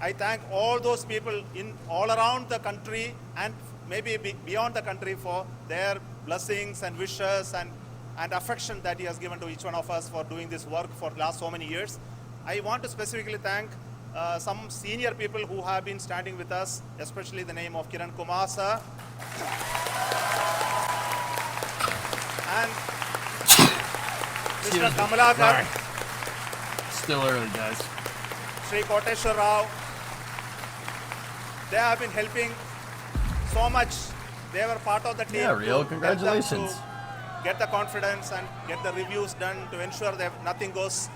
I thank all those people all around the country and maybe beyond the country for their blessings and wishes and affection that he has given to each one of us for doing this work for the last so many years. I want to specifically thank some senior people who have been standing with us, especially the name of Kiran Kumar sir and Mr. Kamalakar. Still early, guys. Sri Koteshwar Rao. They have been helping so much. They were part of the team. Yeah, Rio, congratulations. To get the confidence and get the reviews done to ensure that nothing goes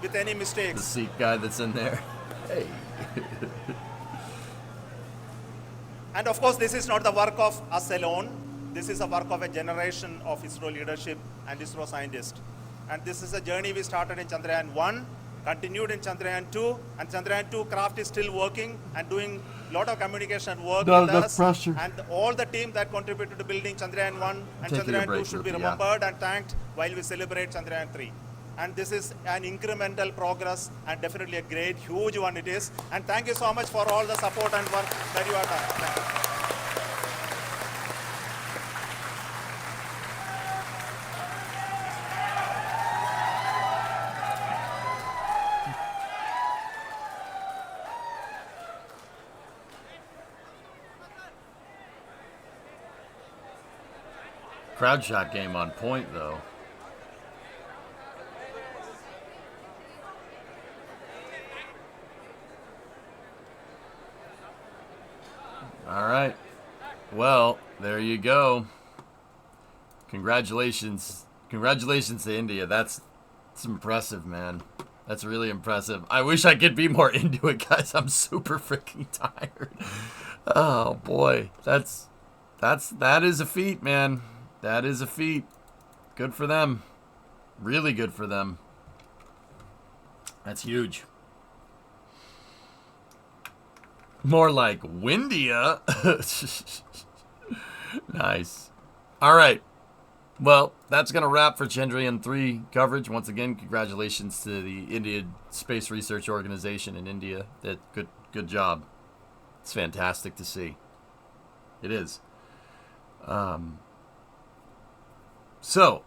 with any mistakes. The Sikh guy that's in there. Hey. And of course, this is not the work of us alone. This is a work of a generation of ISRO leadership and ISRO scientists. And this is a journey we started in Chandrayaan-1, continued in Chandrayaan-2, and Chandrayaan-2 craft is still working and doing a lot of communication work with us. Pressure. And all the team that contributed to building Chandrayaan-1 and Chandrayaan-2 should be remembered and thanked while we celebrate Chandrayaan-3. And this is an incremental progress and definitely a great, huge one it is. And thank you so much for all the support and work that you have done. Thank you. Crowd shot game on point, though. All right. Well, there you go. Congratulations. Congratulations to India. That's impressive, man. That's really impressive. I wish I could be more into it, guys. I'm super freaking tired. Oh boy. That is a feat, man. That is a feat. Good for them. Really good for them. That's huge. More like Windia. Nice. All right. Well, that's going to wrap for Chandrayaan-3 coverage. Once again, congratulations to the Indian Space Research Organization in India. Good job. It's fantastic to see. It is. So,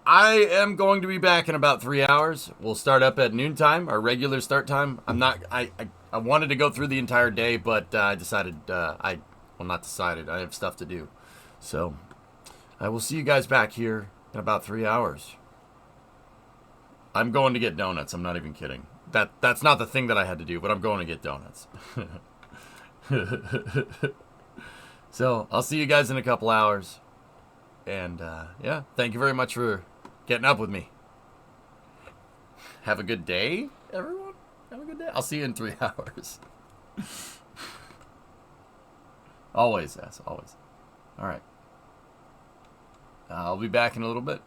I am going to be back in about 3 hours. We'll start up at noontime, our regular start time. I wanted to go through the entire day, but I decided, not decided, I have stuff to do. So, I will see you guys back here in about 3 hours. I'm going to get donuts. I'm not even kidding. That's not the thing that I had to do, but I'm going to get donuts. So, I'll see you guys in a couple hours. And, yeah, thank you very much for getting up with me. Have a good day, everyone. Have a good day. I'll see you in 3 hours. Always, yes, always. All right. I'll be back in a little bit.